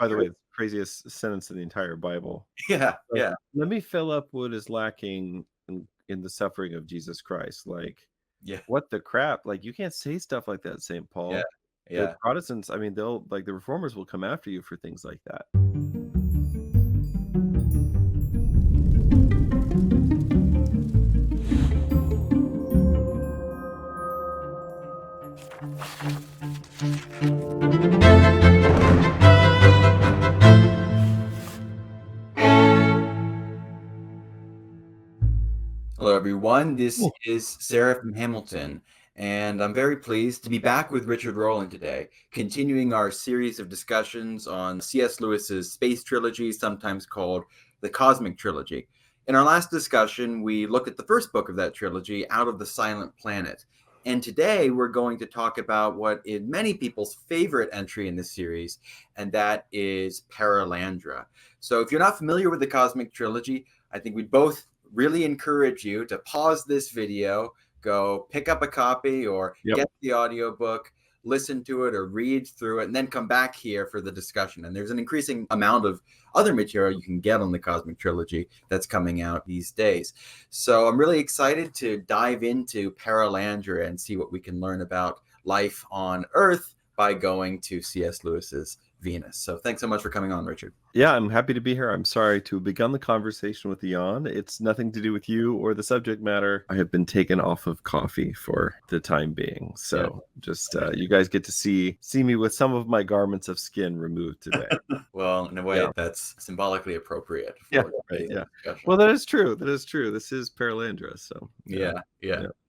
by the way, the craziest sentence in the entire Bible. Yeah, Like, yeah, let me fill up what is lacking in the suffering of Jesus Christ. Like, yeah, what the crap? Like, you can't say stuff like that, St. yeah, Paul. The yeah. Protestants, I mean, they'll like the reformers will come after you for things like that. Hello, everyone. This Cool. is Sarah from Hamilton, and I'm very pleased to be back with Richard Rohlin today, continuing our series of discussions on C.S. Lewis's space trilogy, sometimes called the Cosmic Trilogy. In our last discussion, we looked at the first book of that trilogy, Out of the Silent Planet. And today we're going to talk about what is many people's favorite entry in this series, and that is Perelandra. So if you're not familiar with the Cosmic Trilogy, I think we'd both really encourage you to pause this video, go pick up a copy or Yep. get the audiobook, listen to it or read through it, and then come back here for the discussion. And there's an increasing amount of other material you can get on the Cosmic Trilogy that's coming out these days. So I'm really excited to dive into Perelandra and see what we can learn about life on Earth by going to C.S. Lewis's Venus. So thanks so much for coming on, Richard. Yeah, I'm happy to be here. I'm sorry to have begun the conversation with Jan. It's nothing to do with you or the subject matter. I have been taken off of coffee for the time being. So just you guys get to see me with some of my garments of skin removed today. Well, in a way, that's symbolically appropriate. Yeah, right. Yeah. Well, that is true. That is true. This is Perelandra. So yeah.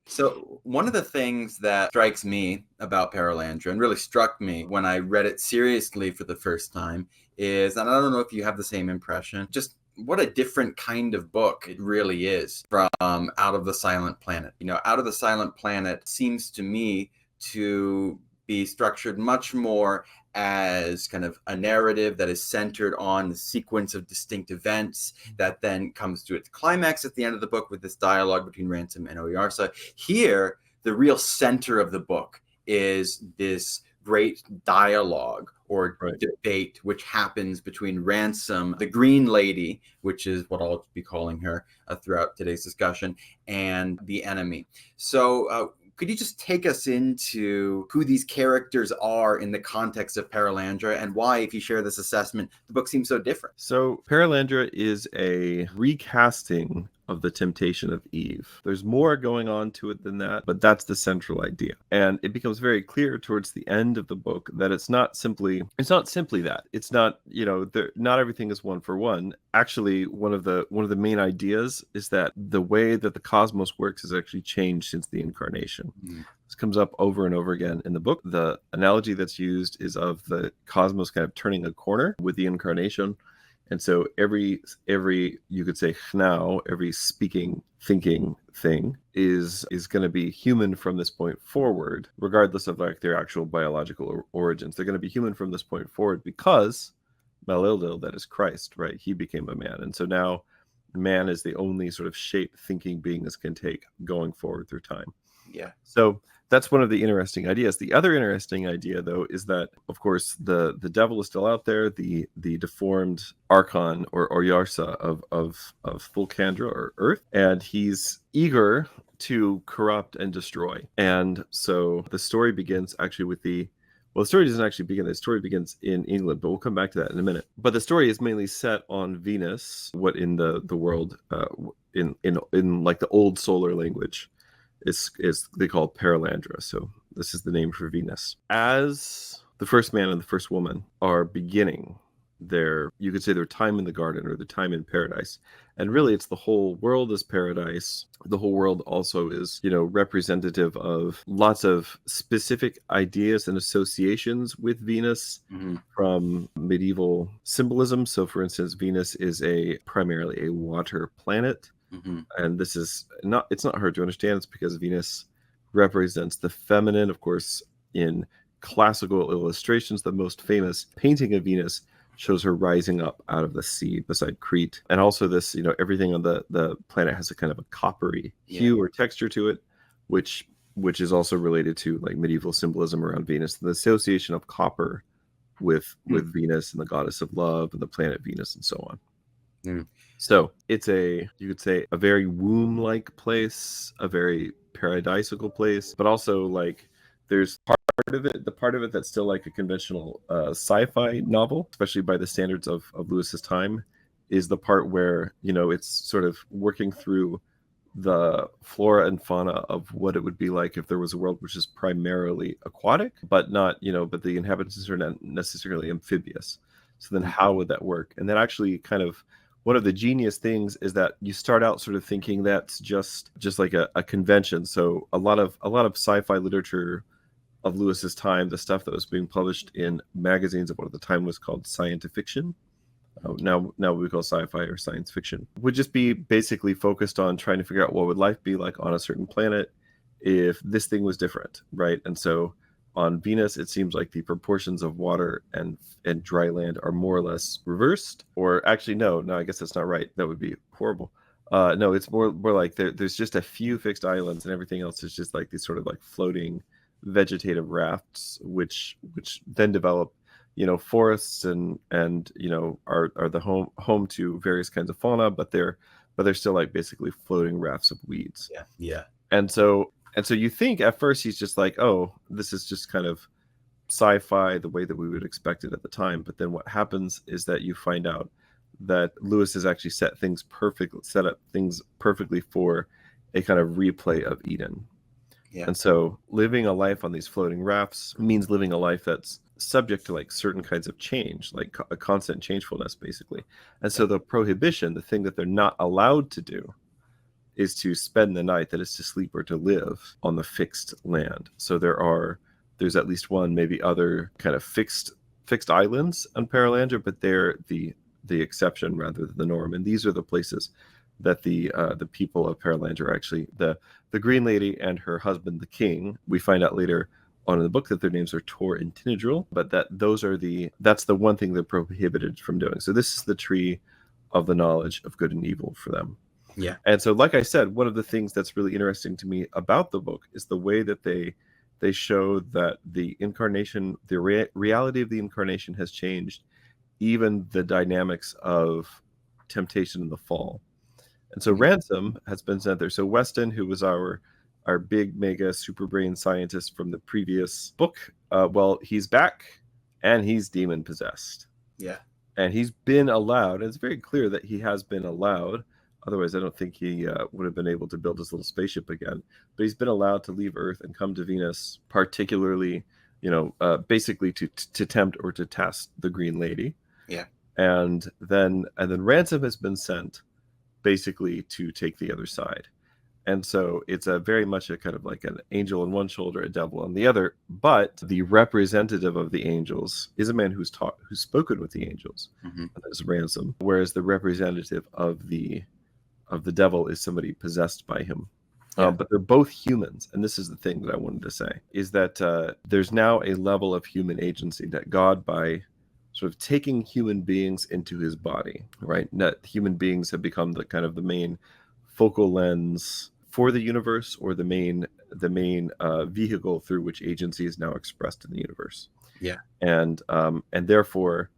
So one of the things that strikes me about Perelandra and really struck me when I read it seriously for the first time is, and I don't know if you have the same impression, just what a different kind of book it really is from Out of the Silent Planet. You know, Out of the Silent Planet seems to me to be structured much more as kind of a narrative that is centered on the sequence of distinct events that then comes to its climax at the end of the book with this dialogue between Ransom and Oyarsa. Here, the real center of the book is this great dialogue or debate which happens between Ransom, the Green Lady, which is what I'll be calling her throughout today's discussion, and the enemy. So could you just take us into who these characters are in the context of Perelandra and why, if you share this assessment, the book seems so different? So Perelandra is a recasting of the temptation of Eve. There's more going on to it than that, but that's the central idea. And it becomes very clear towards the end of the book that it's not simply that. It's not, not everything is one for one. Actually, one of the main ideas is that the way that the cosmos works has actually changed since the incarnation. Mm-hmm. This comes up over and over again in the book. The analogy that's used is of the cosmos kind of turning a corner with the incarnation. And so every you could say now, every speaking, thinking thing is going to be human from this point forward, regardless of like their actual biological origins. They're going to be human from this point forward because Malildil, that is Christ, right? He became a man. And so now man is the only sort of shape thinking being this can take going forward through time. Yeah. So that's one of the interesting ideas. The other interesting idea, though, is that, of course, the devil is still out there, the deformed archon or Yarsa of Fulcandra or Earth, and he's eager to corrupt and destroy. And so the story begins actually with the story doesn't actually begin. The story begins in England, but we'll come back to that in a minute. But the story is mainly set on Venus, what in the world, in like the old solar language, is they call it Perelandra. So this is the name for Venus. As the first man and the first woman are beginning you could say their time in the garden or the time in paradise. And really it's the whole world is paradise. The whole world also is, representative of lots of specific ideas and associations with Venus from medieval symbolism. So for instance, Venus is primarily a water planet. Mm-hmm. And this is it's not hard to understand. It's because Venus represents the feminine. Of course, in classical illustrations, the most famous painting of Venus shows her rising up out of the sea beside Crete. And also this, everything on the planet has a kind of a coppery hue or texture to it, which is also related to like medieval symbolism around Venus. The association of copper with Venus and the goddess of love and the planet Venus and so on. Mm. So it's you could say, a very womb-like place, a very paradisical place, but also like there's the part of it that's still like a conventional sci-fi novel, especially by the standards of Lewis's time, is the part where, you know, it's sort of working through the flora and fauna of what it would be like if there was a world which is primarily aquatic, but not, you know, but the inhabitants are not necessarily amphibious. So then how would that work? And then actually kind of one of the genius things is that you start out sort of thinking that's just like a convention. So a lot of sci-fi literature of Lewis's time, the stuff that was being published in magazines of what at the time was called scientific fiction, now we call sci-fi or science fiction, would just be basically focused on trying to figure out what would life be like on a certain planet if this thing was different, right? And so on Venus, it seems like the proportions of water and dry land are more or less reversed. Or actually, no, I guess that's not right. That would be horrible. No, it's more like there's just a few fixed islands, and everything else is just like these sort of like floating vegetative rafts, which then develop, you know, forests and you know are the home to various kinds of fauna, but they're still like basically floating rafts of weeds. Yeah. And so you think at first he's just like, oh, this is just kind of sci-fi the way that we would expect it at the time. But then what happens is that you find out that Lewis has actually set up things perfectly for a kind of replay of Eden. Yeah. And so living a life on these floating rafts means living a life that's subject to like certain kinds of change, like a constant changefulness, basically. And so the prohibition, the thing that they're not allowed to do, is to spend the night, that is to sleep or to live on the fixed land. So there's at least one, maybe other kind of fixed islands on Perelandra, but they're the exception rather than the norm. And these are the places that the people of Perelandra are actually the Green Lady and her husband, the King. We find out later on in the book that their names are Tor and Tinadril, but that's the one thing they're prohibited from doing. So this is the tree of the knowledge of good and evil for them. Yeah. And so, like I said, one of the things that's really interesting to me about the book is the way that they show that the incarnation, the reality of the incarnation has changed, even the dynamics of temptation and the fall. And so Ransom has been sent there. So Weston, who was our big mega super brain scientist from the previous book, well, he's back and he's demon possessed. Yeah. And he's been allowed, and it's very clear that he has been allowed. Otherwise, I don't think he would have been able to build his little spaceship again. But he's been allowed to leave Earth and come to Venus, particularly, you know, basically to tempt or to test the Green Lady. Yeah. And then Ransom has been sent basically to take the other side. And so it's a very much a kind of like an angel on one shoulder, a devil on the other. But the representative of the angels is a man who's spoken with the angels. Mm-hmm. And that is Ransom. Whereas the representative of the devil is somebody possessed by him. Yeah. But they're both humans. And this is the thing that I wanted to say, is that there's now a level of human agency that God, by sort of taking human beings into his body, right? That human beings have become the kind of the main focal lens for the universe, or the main vehicle through which agency is now expressed in the universe. Yeah. And therefore,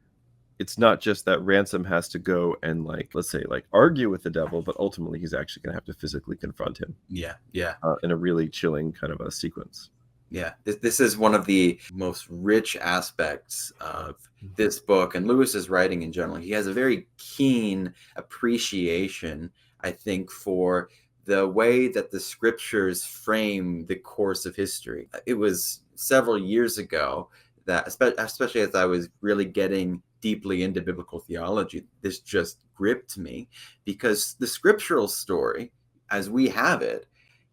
it's not just that Ransom has to go and, like, let's say, like, argue with the devil, but ultimately he's actually going to have to physically confront him. Yeah. In a really chilling kind of a sequence. Yeah, this is one of the most rich aspects of this book and Lewis's writing in general. He has a very keen appreciation, I think, for the way that the scriptures frame the course of history. It was several years ago that, especially as I was really getting deeply into biblical theology, this just gripped me, because the scriptural story, as we have it,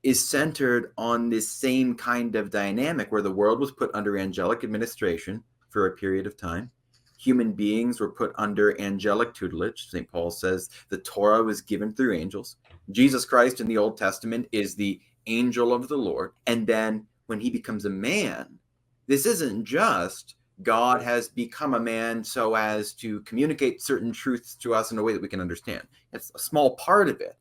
is centered on this same kind of dynamic where the world was put under angelic administration for a period of time. Human beings were put under angelic tutelage. St. Paul says the Torah was given through angels. Jesus Christ in the Old Testament is the angel of the Lord. And then when he becomes a man, this isn't just God has become a man so as to communicate certain truths to us in a way that we can understand. It's a small part of it.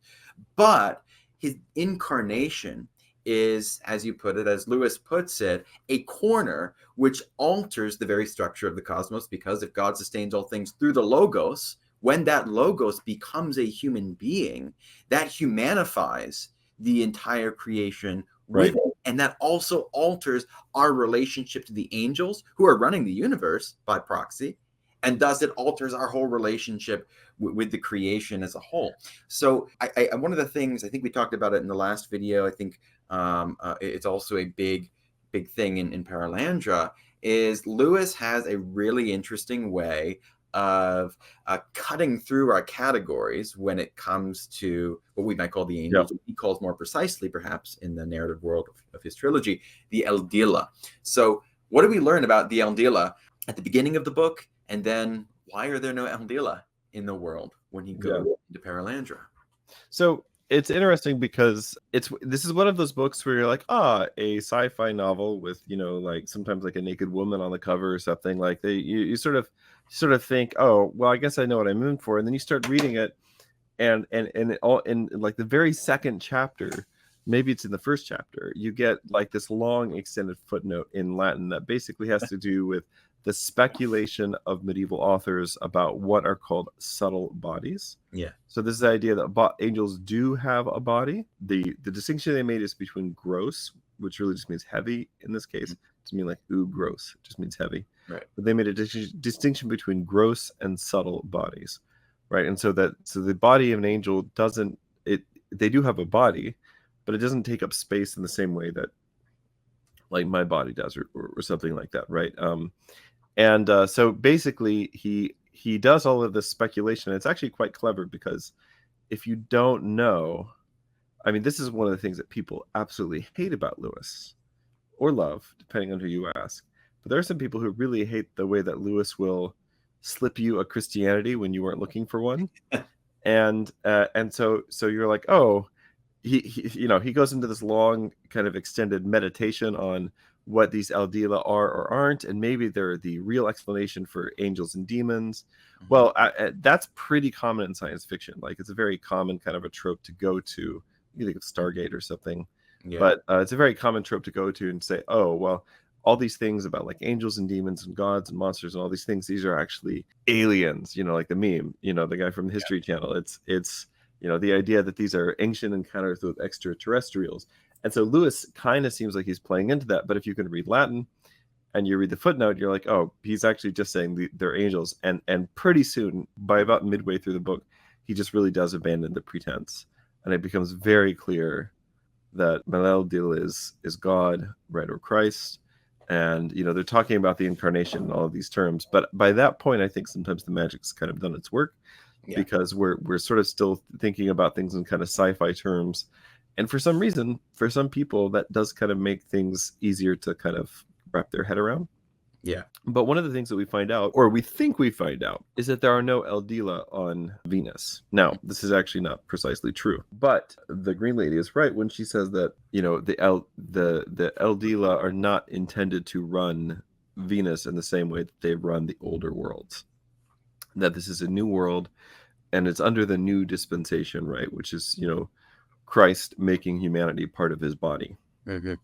But his incarnation is, as you put it, as Lewis puts it, a corner which alters the very structure of the cosmos, because if God sustains all things through the Logos, when that Logos becomes a human being, that humanifies the entire creation with it. And that also alters our relationship to the angels who are running the universe by proxy. And thus it alters our whole relationship with the creation as a whole. So one of the things, I think we talked about it in the last video, I think it's also a big thing in Perelandra, is Lewis has a really interesting way of cutting through our categories when it comes to what we might call the angels. He calls more precisely, perhaps in the narrative world of his trilogy, the Eldila. So what do we learn about the Eldila at the beginning of the book? And then why are there no Eldila in the world when he goes into Perelandra? So it's interesting because this is one of those books where you're like, a sci-fi novel with, like sometimes like a naked woman on the cover or something. Like you sort of think, oh, well, I guess I know what I'm in for. And then you start reading it, and all in like the very second chapter, maybe it's in the first chapter, you get like this long extended footnote in Latin that basically has to do with the speculation of medieval authors about what are called subtle bodies. Yeah. So this is the idea that angels do have a body. The distinction they made is between gross, which really just means heavy in this case. It doesn't mean like gross. It just means heavy. Right. But they made a distinction between gross and subtle bodies, right? And so the body of an angel they do have a body, but it doesn't take up space in the same way that like my body does or something like that, right? So basically he does all of this speculation. It's actually quite clever because if you don't know, I mean, this is one of the things that people absolutely hate about Lewis, or love, depending on who you ask. But there are some people who really hate the way that Lewis will slip you a Christianity when you weren't looking for one. And so you're like, oh, he goes into this long kind of extended meditation on what these Eldila are or aren't, and maybe they're the real explanation for angels and demons. Mm-hmm. Well, that's pretty common in science fiction. Like it's a very common kind of a trope to go to. You think of Stargate or something, but it's a very common trope to go to and say, oh, well, all these things about like angels and demons and gods and monsters and all these things, these are actually aliens, like the meme, the guy from the History Channel. It's the idea that these are ancient encounters with extraterrestrials. And so Lewis kind of seems like he's playing into that. But if you can read Latin and you read the footnote, you're like, oh, he's actually just saying they're angels. And pretty soon, by about midway through the book, he just really does abandon the pretense. And it becomes very clear that Eldila is God, right, or Christ. And, they're talking about the incarnation and all of these terms. But by that point, I think sometimes the magic's kind of done its work. Yeah. Because we're sort of still thinking about things in kind of sci-fi terms. And for some reason, for some people, that does kind of make things easier to kind of wrap their head around. Yeah. But one of the things that we find out, or we think we find out, is that there are no Eldila on Venus. Now, this is actually not precisely true. But the Green Lady is right when she says that, the Eldila are not intended to run Venus in the same way that they run the older worlds. That this is a new world, and it's under the new dispensation, right? Which is, Christ making humanity part of his body. Mm-hmm.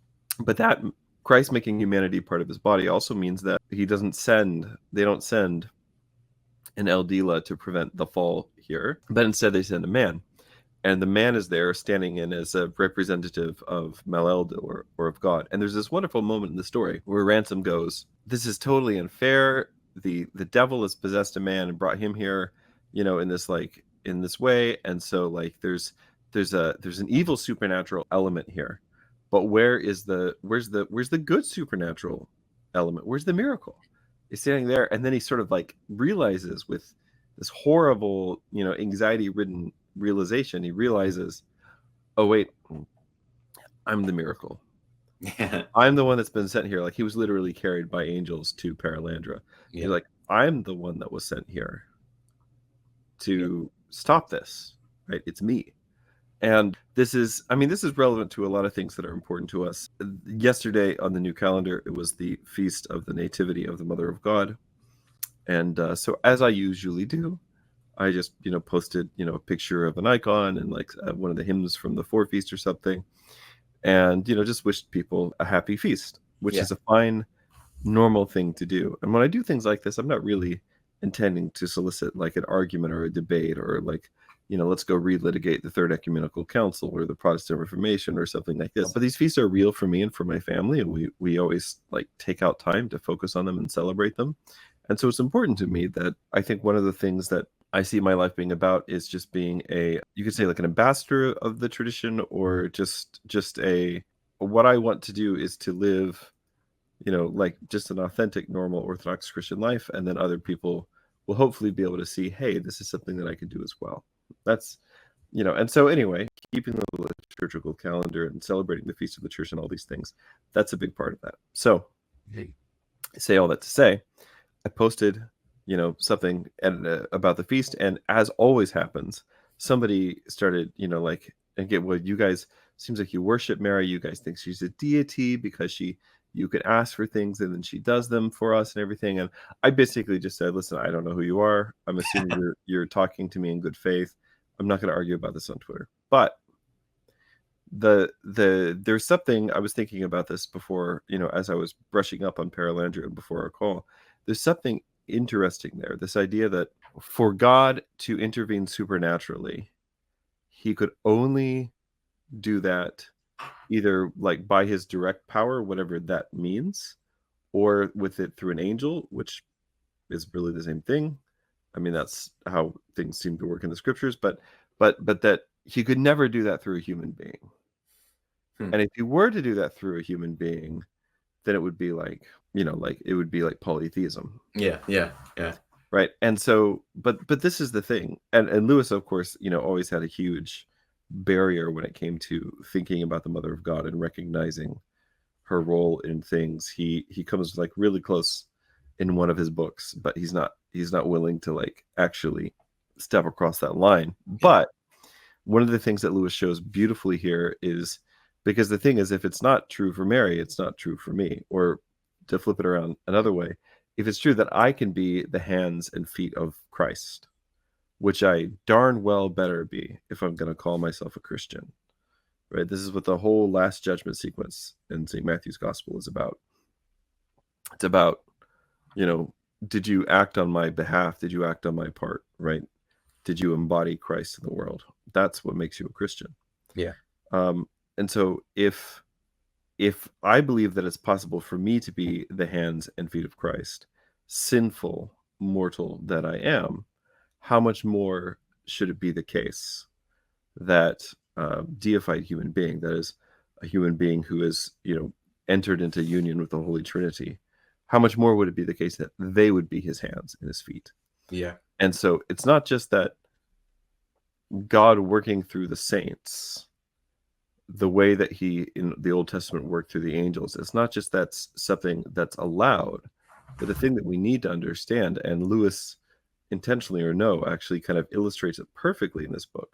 But that Christ making humanity part of his body also means that they don't send an Eldila to prevent the fall here, but instead they send a man. And the man is there standing in as a representative of Maleld or of God. And there's this wonderful moment in the story where Ransom goes, this is totally unfair. The devil has possessed a man and brought him here, in this way. And so like there's an evil supernatural element here. But where's the good supernatural element? Where's the miracle? He's standing there, and then he sort of like realizes with this horrible, anxiety-ridden realization, he realizes, oh wait, I'm the miracle. Yeah. I'm the one that's been sent here. Like he was literally carried by angels to Perelandra. Yeah. He's like, I'm the one that was sent here to stop this, right? It's me. And this is relevant to a lot of things that are important to us. Yesterday on the new calendar, it was the feast of the Nativity of the Mother of God. And so as I usually do, I just, posted, a picture of an icon and like one of the hymns from the forefeast or something. and just wished people a happy feast, which Yeah. is a fine, normal thing to do. And when I do things like this, I'm not really intending to solicit like an argument or a debate, or like, let's go relitigate the Third Ecumenical Council or the Protestant Reformation or something like this. But these feasts are real for me and for my family, and we always like take out time to focus on them and celebrate them. And so it's important to me that I think one of the things that I see my life being about is just being you could say like an ambassador of the tradition, or just what I want to do is to live, like just an authentic, normal Orthodox Christian life. And then other people will hopefully be able to see, hey, this is something that I could do as well. That's, and so anyway, keeping the liturgical calendar and celebrating the feast of the church and all these things, that's a big part of that. So I say all that to say, I posted, something about the feast, and as always happens, somebody started, like, again, well, you guys, seems like you worship Mary. You guys think she's a deity because you could ask for things and then she does them for us and everything. And I basically just said, listen, I don't know who you are. I'm assuming you're talking to me in good faith. I'm not going to argue about this on Twitter. But there's something, I was thinking about this before, as I was brushing up on Perelandra and before our call. There's something interesting there. This idea that for God to intervene supernaturally, he could only do that either like by his direct power, whatever that means, or with it through an angel, which is really the same thing. I mean, that's how things seem to work in the scriptures, but that he could never do that through a human being. And if he were to do that through a human being, then it would be like, like it would be like polytheism. Yeah. Right. And so, but this is the thing. And Lewis, of course, always had a huge barrier when it came to thinking about the Mother of God and recognizing her role in things. He comes like really close in one of his books, but he's not willing to like actually step across that line. But one of the things that Lewis shows beautifully here is, because the thing is, if it's not true for Mary, it's not true for me. Or to flip it around another way, if it's true that I can be the hands and feet of Christ, which I darn well better be if I'm going to call myself a Christian, right? This is what the whole Last Judgment sequence in St. Matthew's Gospel is about. It's about, did you act on my behalf? Did you act on my part, right? Did you embody Christ in the world? That's what makes you a Christian. Yeah. And so if I believe that it's possible for me to be the hands and feet of Christ, sinful mortal that I am, how much more should it be the case that deified human being, that is a human being who is, entered into union with the Holy Trinity, how much more would it be the case that they would be his hands and his feet? Yeah. And so it's not just that God working through the saints, the way that he in the Old Testament worked through the angels, it's not just that's something that's allowed, but the thing that we need to understand, and Lewis, intentionally or no, actually kind of illustrates it perfectly in this book,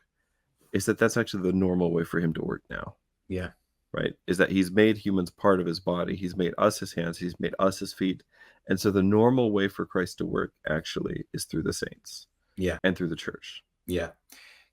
is that that's actually the normal way for him to work now. Yeah. Right? Is that he's made humans part of his body. He's made us his hands. He's made us his feet. And so the normal way for Christ to work actually is through the saints. Yeah. And through the church. Yeah.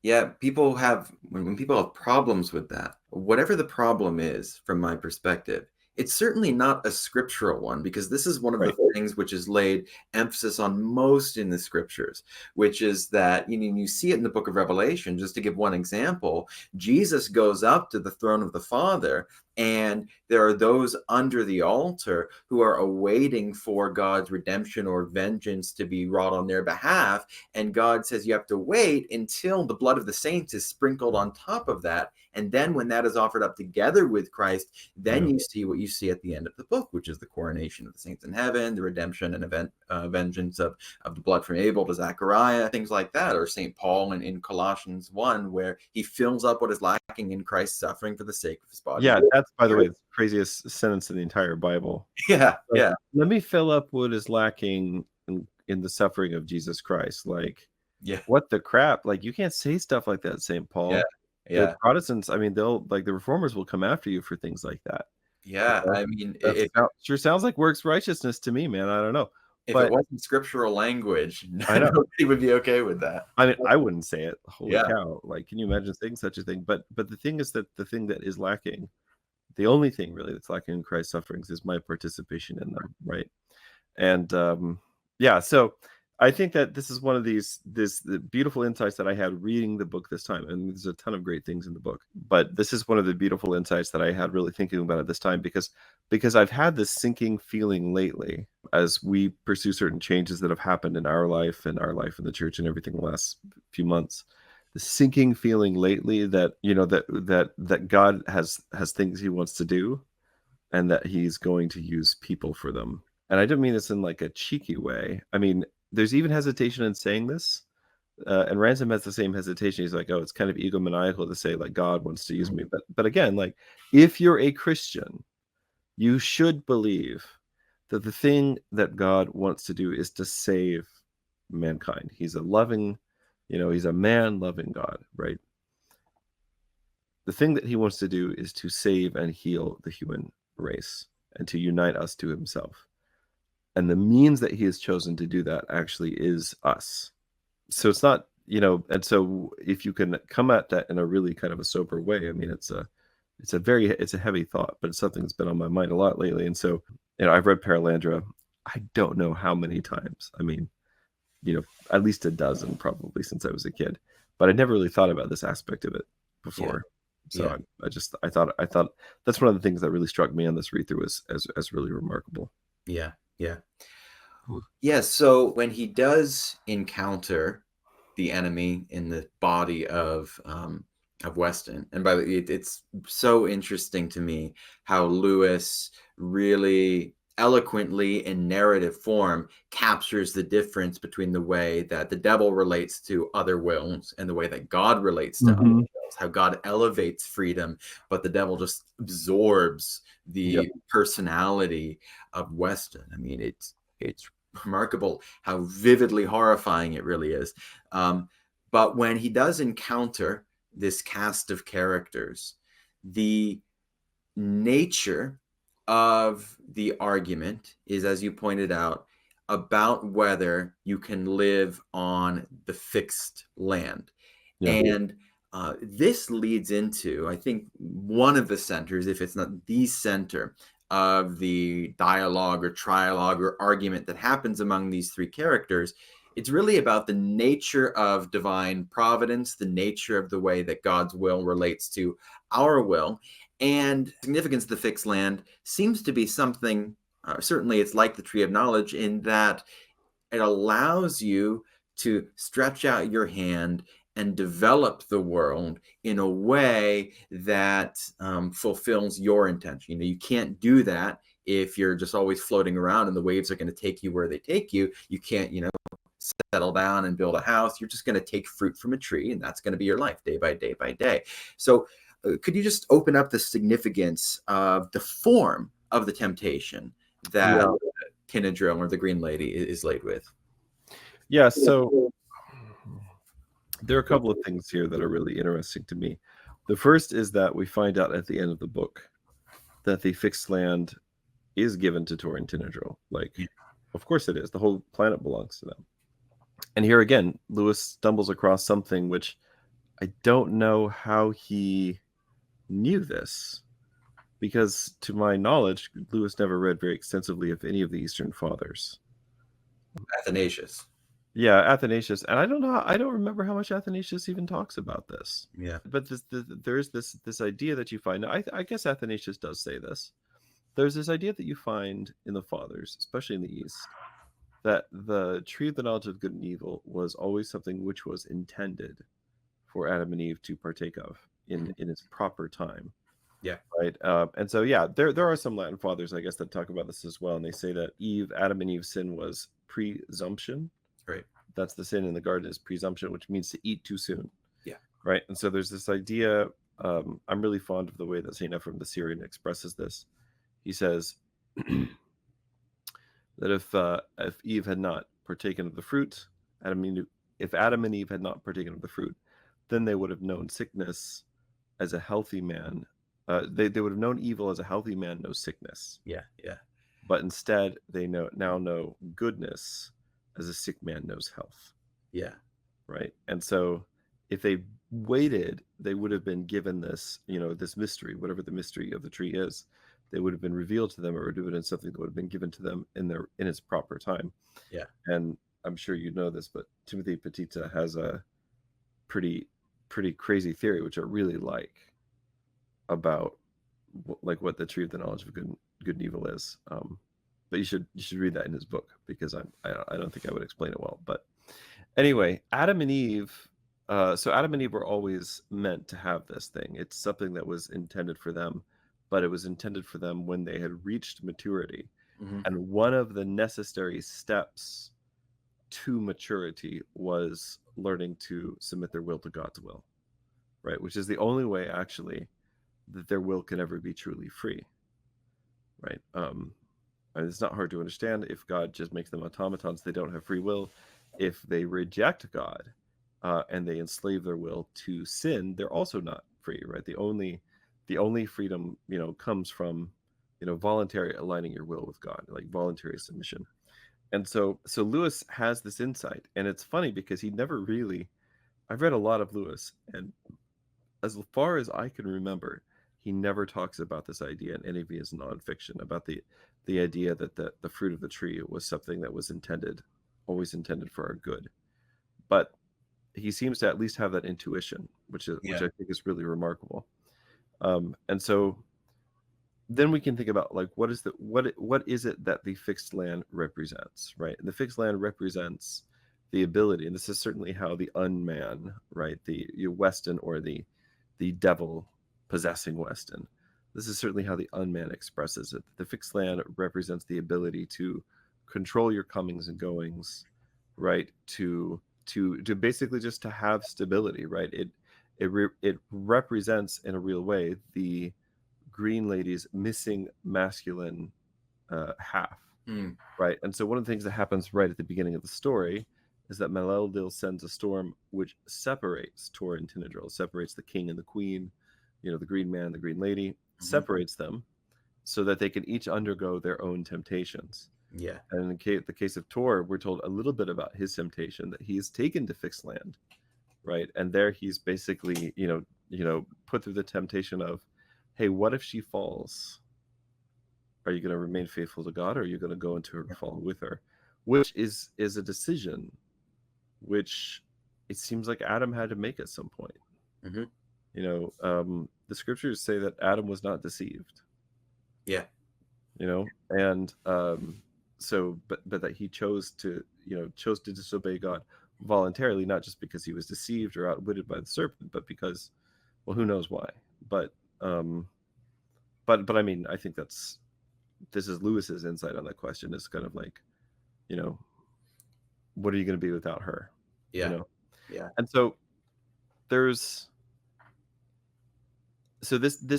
Yeah. People have, when people have problems with that, whatever the problem is, from my perspective, it's certainly not a scriptural one, because this is one of the things which is laid emphasis on most in the scriptures, which is that, you see it in the book of Revelation. Just to give one example, Jesus goes up to the throne of the Father, and there are those under the altar who are awaiting for God's redemption or vengeance to be wrought on their behalf. And God says you have to wait until the blood of the saints is sprinkled on top of that. And then when that is offered up together with Christ, then you see what you see at the end of the book, which is the coronation of the saints in heaven, the redemption and vengeance of the blood from Abel to Zechariah, things like that. Or St. Paul in Colossians 1, where he fills up what is lacking in Christ's suffering for the sake of his body. Yeah, that's, by the way, the craziest sentence in the entire Bible. Yeah, like, yeah. Let me fill up what is lacking in the suffering of Jesus Christ. Like, yeah, what the crap? Like, you can't say stuff like that, St. Paul. Yeah. The Protestants, I mean, they'll, like, the reformers will come after you for things like that. Yeah, I mean, it sure sounds like works righteousness to me, man. I don't know. If it wasn't scriptural language, I know nobody would be okay with that. I mean, I wouldn't say it. Holy Yeah. cow! Like, can you imagine saying such a thing? But the thing is that the thing that is lacking the only thing really that's lacking in Christ's sufferings is my participation in them, right? And yeah, so I think that this is one of the beautiful insights that I had reading the book this time. And there's a ton of great things in the book, but this is one of the beautiful insights that I had really thinking about it this time, because I've had this sinking feeling lately as we pursue certain changes that have happened in our life and our life in the church and everything the last few months. The sinking feeling lately that, you know, that God has things he wants to do, and that he's going to use people for them. And I don't mean this in like a cheeky way. I mean, there's even hesitation in saying this. And Ransom has the same hesitation. He's like, oh, it's kind of egomaniacal to say like God wants to use me. But again, like, if you're a Christian, you should believe that the thing that God wants to do is to save mankind. He's a loving, he's a man-loving God, right? The thing that he wants to do is to save and heal the human race and to unite us to himself. And the means that he has chosen to do that actually is us. So it's not, and so if you can come at that in a really kind of a sober way, I mean, it's a heavy thought, but it's something that's been on my mind a lot lately. And so, I've read Perelandra, I don't know how many times. I mean, at least a dozen probably since I was a kid, but I never really thought about this aspect of it before. Yeah. So I thought that's one of the things that really struck me on this read through as really remarkable. Yeah. Yeah. So when he does encounter the enemy in the body of Weston, and by the way, it's so interesting to me how Lewis really eloquently in narrative form captures the difference between the way that the devil relates to other wills and the way that God relates to other wills, how God elevates freedom, but the devil just absorbs the personality of Weston. I mean, it's remarkable how vividly horrifying it really is. But when he does encounter this cast of characters, the nature of the argument is, as you pointed out, about whether you can live on the fixed land. Yeah. And this leads into, I think, one of the centers, if it's not the center, of the dialogue or trialogue or argument that happens among these three characters. It's really about the nature of divine providence, the nature of the way that God's will relates to our will. And significance of the fixed land seems to be something, certainly it's like the tree of knowledge, in that it allows you to stretch out your hand and develop the world in a way that fulfills your intention. You can't do that if you're just always floating around and the waves are going to take you where they take you. You can't, settle down and build a house. You're just going to take fruit from a tree, and that's going to be your life day by day by day. So could you just open up the significance of the form of the temptation that Tinadrill or the Green Lady is laid with? Yeah, so there are a couple of things here that are really interesting to me. The first is that we find out at the end of the book that the fixed land is given to Tor and Tinadrill. Like, of course it is. The whole planet belongs to them. And here again, Lewis stumbles across something which I don't know how he knew this, because to my knowledge, Lewis never read very extensively of any of the Eastern Fathers. Athanasius. Yeah, Athanasius. And I don't remember how much Athanasius even talks about this. Yeah. But there's this idea that you find, I guess Athanasius does say this. There's this idea that you find in the Fathers, especially in the East, that the tree of the knowledge of good and evil was always something which was intended for Adam and Eve to partake of in its proper time. Yeah. Right. And so, yeah, there are some Latin fathers, I guess, that talk about this as well. And they say that Adam and Eve's sin was presumption. Right. That's the sin in the garden, is presumption, which means to eat too soon. Yeah. Right. And so there's this idea. I'm really fond of the way that St. Ephrem the Syrian expresses this. He says that if Eve had not partaken of the fruit, if Adam and Eve had not partaken of the fruit, then they would have known sickness as a healthy man. They would have known evil as a healthy man knows sickness. Yeah. But instead, they now know goodness as a sick man knows health. Yeah. Right. And so if they waited, they would have been given this, this mystery, whatever the mystery of the tree is. They would have been revealed to them, or it would have been something that would have been given to them in its proper time. Yeah. And I'm sure you know this, but Timothy Petita has a pretty crazy theory, which I really like, about like what the tree of the knowledge of good and evil is. But you should read that in his book, because I don't think I would explain it well. But anyway, Adam and Eve. So Adam and Eve were always meant to have this thing. It's something that was intended for them, but it was intended for them when they had reached maturity. Mhm. And one of the necessary steps to maturity was learning to submit their will to God's will, right? Which is the only way, actually, that their will can ever be truly free, right? And it's not hard to understand. If God just makes them automatons, they don't have free will. If they reject God, and they enslave their will to sin, they're also not free, right? The only freedom, comes from, voluntary aligning your will with God, like voluntary submission. And so Lewis has this insight, and it's funny because he never really. I've read a lot of Lewis, and as far as I can remember, he never talks about this idea in any of his nonfiction, about the idea that the fruit of the tree was something that was always intended for our good. But he seems to at least have that intuition, which I think is really remarkable. And so then we can think about, like, what is it that the fixed land represents, right? And the fixed land represents the ability, and this is certainly how the unman, right, the Weston, or the devil possessing Weston. This is certainly how the unman expresses it. The fixed land represents the ability to control your comings and goings, right? To basically just to have stability, right? It represents, in a real way, the green lady's missing masculine half, right? And so one of the things that happens right at the beginning of the story is that Melildil sends a storm which separates Tor and Tinadril, separates the king and the queen, the green man, the green lady, separates them so that they can each undergo their own temptations. Yeah. And in the case of Tor, we're told a little bit about his temptation, that he is taken to fixed land, right? And there he's basically, put through the temptation of, hey, what if she falls? Are you going to remain faithful to God, or are you going to go into her fall with her? Which is a decision which it seems like Adam had to make at some point. The scriptures say that Adam was not deceived. Yeah. And so, but that he chose to disobey God voluntarily, not just because he was deceived or outwitted by the serpent, but because, well, who knows why. But I mean, I think this is Lewis's insight on that question, is kind of like, what are you going to be without her? Yeah. And so this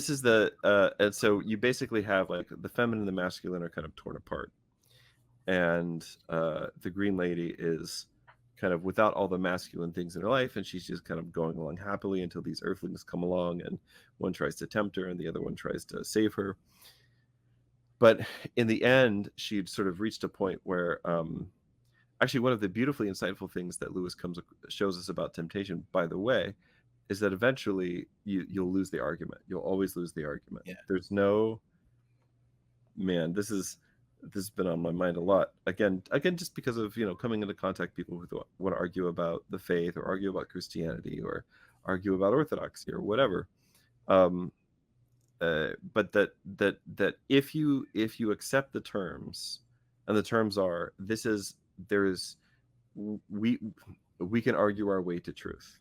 is the and so you basically have, like, the feminine and the masculine are kind of torn apart, and the green lady is kind of without all the masculine things in her life, and she's just kind of going along happily until these earthlings come along, and one tries to tempt her and the other one tries to save her. But in the end, she'd sort of reached a point where, actually, one of the beautifully insightful things that Lewis shows us about temptation, by the way, is that eventually you'll lose the argument. You'll always lose the argument. Yeah. There's no, man, this has been on my mind a lot. Again, just because of, coming into contact people who want to argue about the faith, or argue about Christianity, or argue about orthodoxy, or whatever. But that if you accept the terms, and the terms are, we can argue our way to truth,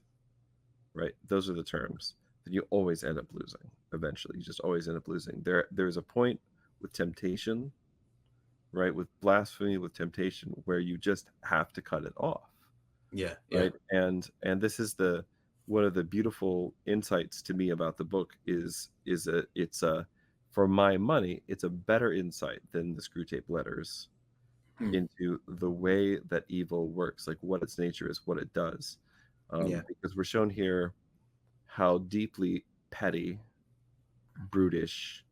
right? Those are the terms. Then you always end up losing. Eventually, you just always end up losing. There's a point with temptation, right? With blasphemy, with temptation, where you just have to cut it off. Yeah. Right. And this is one of the beautiful insights to me about the book is for my money, it's a better insight than the Screw Tape Letters into the way that evil works, like what its nature is, what it does. Because we're shown here how deeply petty, brutish,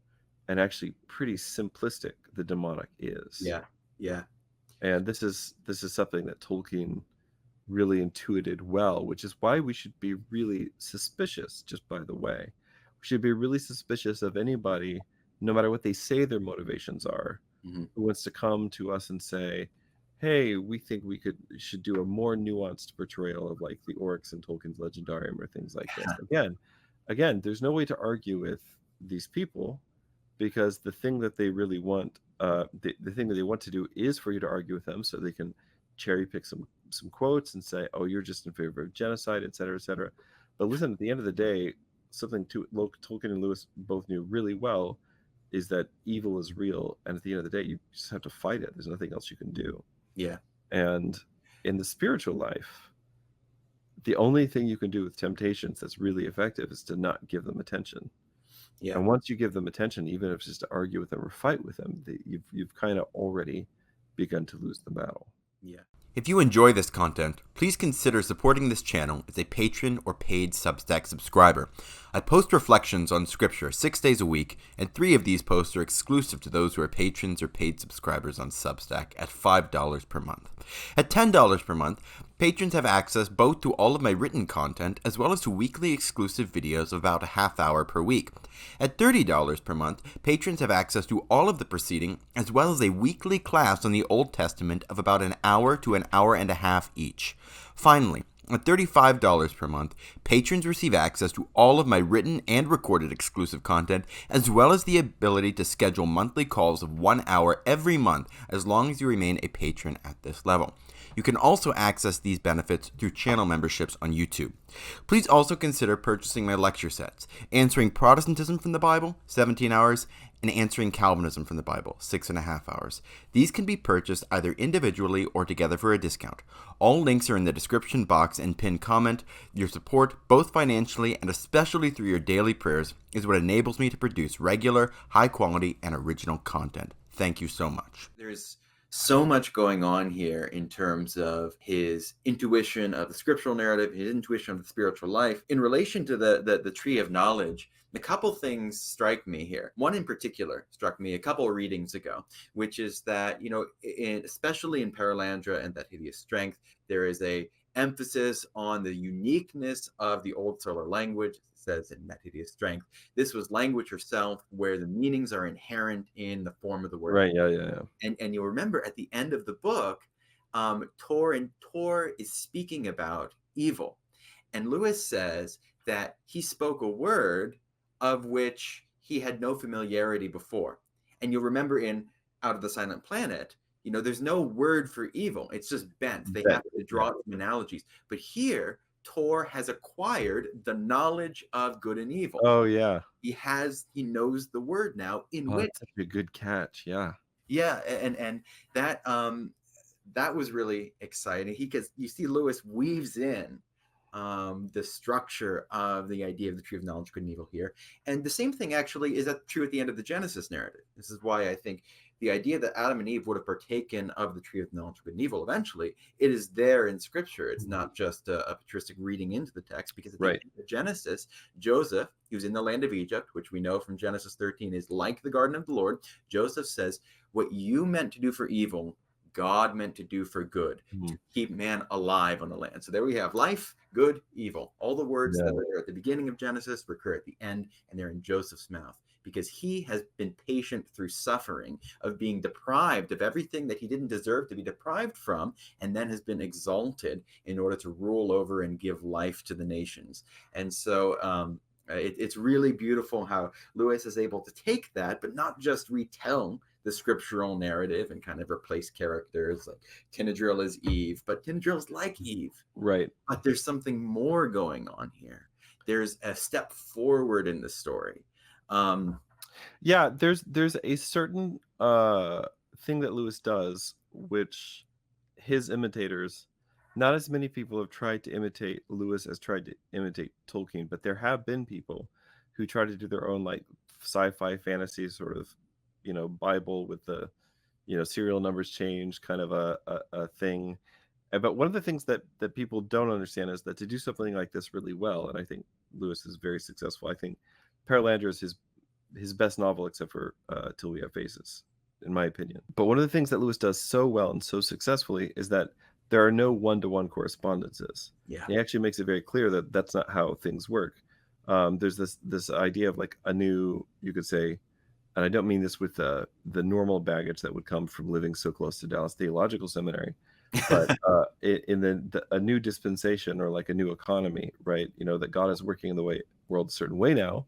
and actually pretty simplistic the demonic is. Yeah. And this is something that Tolkien really intuited well, which is why we should be really suspicious, just by the way. We should be really suspicious of anybody, no matter what they say their motivations are, Hmm. who wants to come to us and say, hey, we think should do a more nuanced portrayal of like the orcs in Tolkien's Legendarium or things like this. Again, there's no way to argue with these people, because the thing that they really want, the thing that they want to do is for you to argue with them so they can cherry pick some quotes and say, oh, you're just in favor of genocide, et cetera, et cetera. But listen, at the end of the day, something Tolkien and Lewis both knew really well is that evil is real, and at the end of the day, you just have to fight it. There's nothing else you can do. Yeah. And in the spiritual life, the only thing you can do with temptations that's really effective is to not give them attention. Yeah. And once you give them attention, even if it's just to argue with them or fight with them, you've kind of already begun to lose the battle. Yeah. If you enjoy this content, please consider supporting this channel as a patron or paid Substack subscriber. I post reflections on Scripture 6 days a week, and 3 of these posts are exclusive to those who are patrons or paid subscribers on Substack at $5 per month. At $10 per month, patrons have access both to all of my written content as well as to weekly exclusive videos of about a half hour per week. At $30 per month, patrons have access to all of the preceding as well as a weekly class on the Old Testament of about an hour to an hour and a half each. Finally, at $35 per month, patrons receive access to all of my written and recorded exclusive content, as well as the ability to schedule monthly calls of 1 hour every month as long as you remain a patron at this level. You can also access these benefits through channel memberships on YouTube. Please also consider purchasing my lecture sets, Answering Protestantism from the Bible, 17 hours, and Answering Calvinism from the Bible, 6.5 hours. These can be purchased either individually or together for a discount. All links are in the description box and pinned comment. Your support, both financially and especially through your daily prayers, is what enables me to produce regular, high quality, and original content. Thank you so much. There's so much going on here in terms of his intuition of the scriptural narrative, his intuition of the spiritual life. In relation to the tree of knowledge, a couple things strike me here. One in particular struck me a couple of readings ago, which is that, especially in Perelandra and That Hideous Strength, there is a emphasis on the uniqueness of the Old Solar language. It says in That Hideous Strength, this was language herself, where the meanings are inherent in the form of the word. Right, yeah. And you'll remember at the end of the book, Tor is speaking about evil. And Lewis says that he spoke a word of which he had no familiarity before. And you'll remember in Out of the Silent Planet, there's no word for evil. It's just bent. They have to draw some analogies. But here, Tor has acquired the knowledge of good and evil. Oh, yeah. He knows the word now in which. That's a good catch, yeah. Yeah, and that was really exciting. Because you see Lewis weaves in the structure of the idea of the tree of knowledge, good and evil here. And the same thing actually is true at the end of the Genesis narrative. This is why I think the idea that Adam and Eve would have partaken of the tree of knowledge of good and evil eventually, it is there in Scripture. It's not just a patristic reading into the text, because at the end of Genesis, Joseph, who's in the land of Egypt, which we know from Genesis 13 is like the garden of the Lord, Joseph says, what you meant to do for evil, God meant to do for good, to keep man alive on the land. So there we have life, good, evil. All the words that are at the beginning of Genesis recur at the end, and they're in Joseph's mouth, because he has been patient through suffering of being deprived of everything that he didn't deserve to be deprived from, and then has been exalted in order to rule over and give life to the nations. And so it's really beautiful how Lewis is able to take that, but not just retell the scriptural narrative and kind of replace characters like Tinadrill is Eve, but Tinadrill's like Eve. Right. But there's something more going on here. There's a step forward in the story. Yeah, there's a certain thing that Lewis does, which his imitators, not as many people have tried to imitate Lewis as tried to imitate Tolkien, but there have been people who try to do their own like sci-fi fantasy sort of, Bible with the, serial numbers change kind of a thing. But one of the things that people don't understand is that to do something like this really well, and I think Lewis is very successful. I think Perelandra is his best novel, except for Till We Have Faces, in my opinion. But one of the things that Lewis does so well and so successfully is that there are no one-to-one correspondences. Yeah. He actually makes it very clear that that's not how things work. There's this idea of like a new, you could say, and I don't mean this with the normal baggage that would come from living so close to Dallas Theological Seminary, but in a new dispensation, or like a new economy, right? You know, that God is working in the world a certain way now.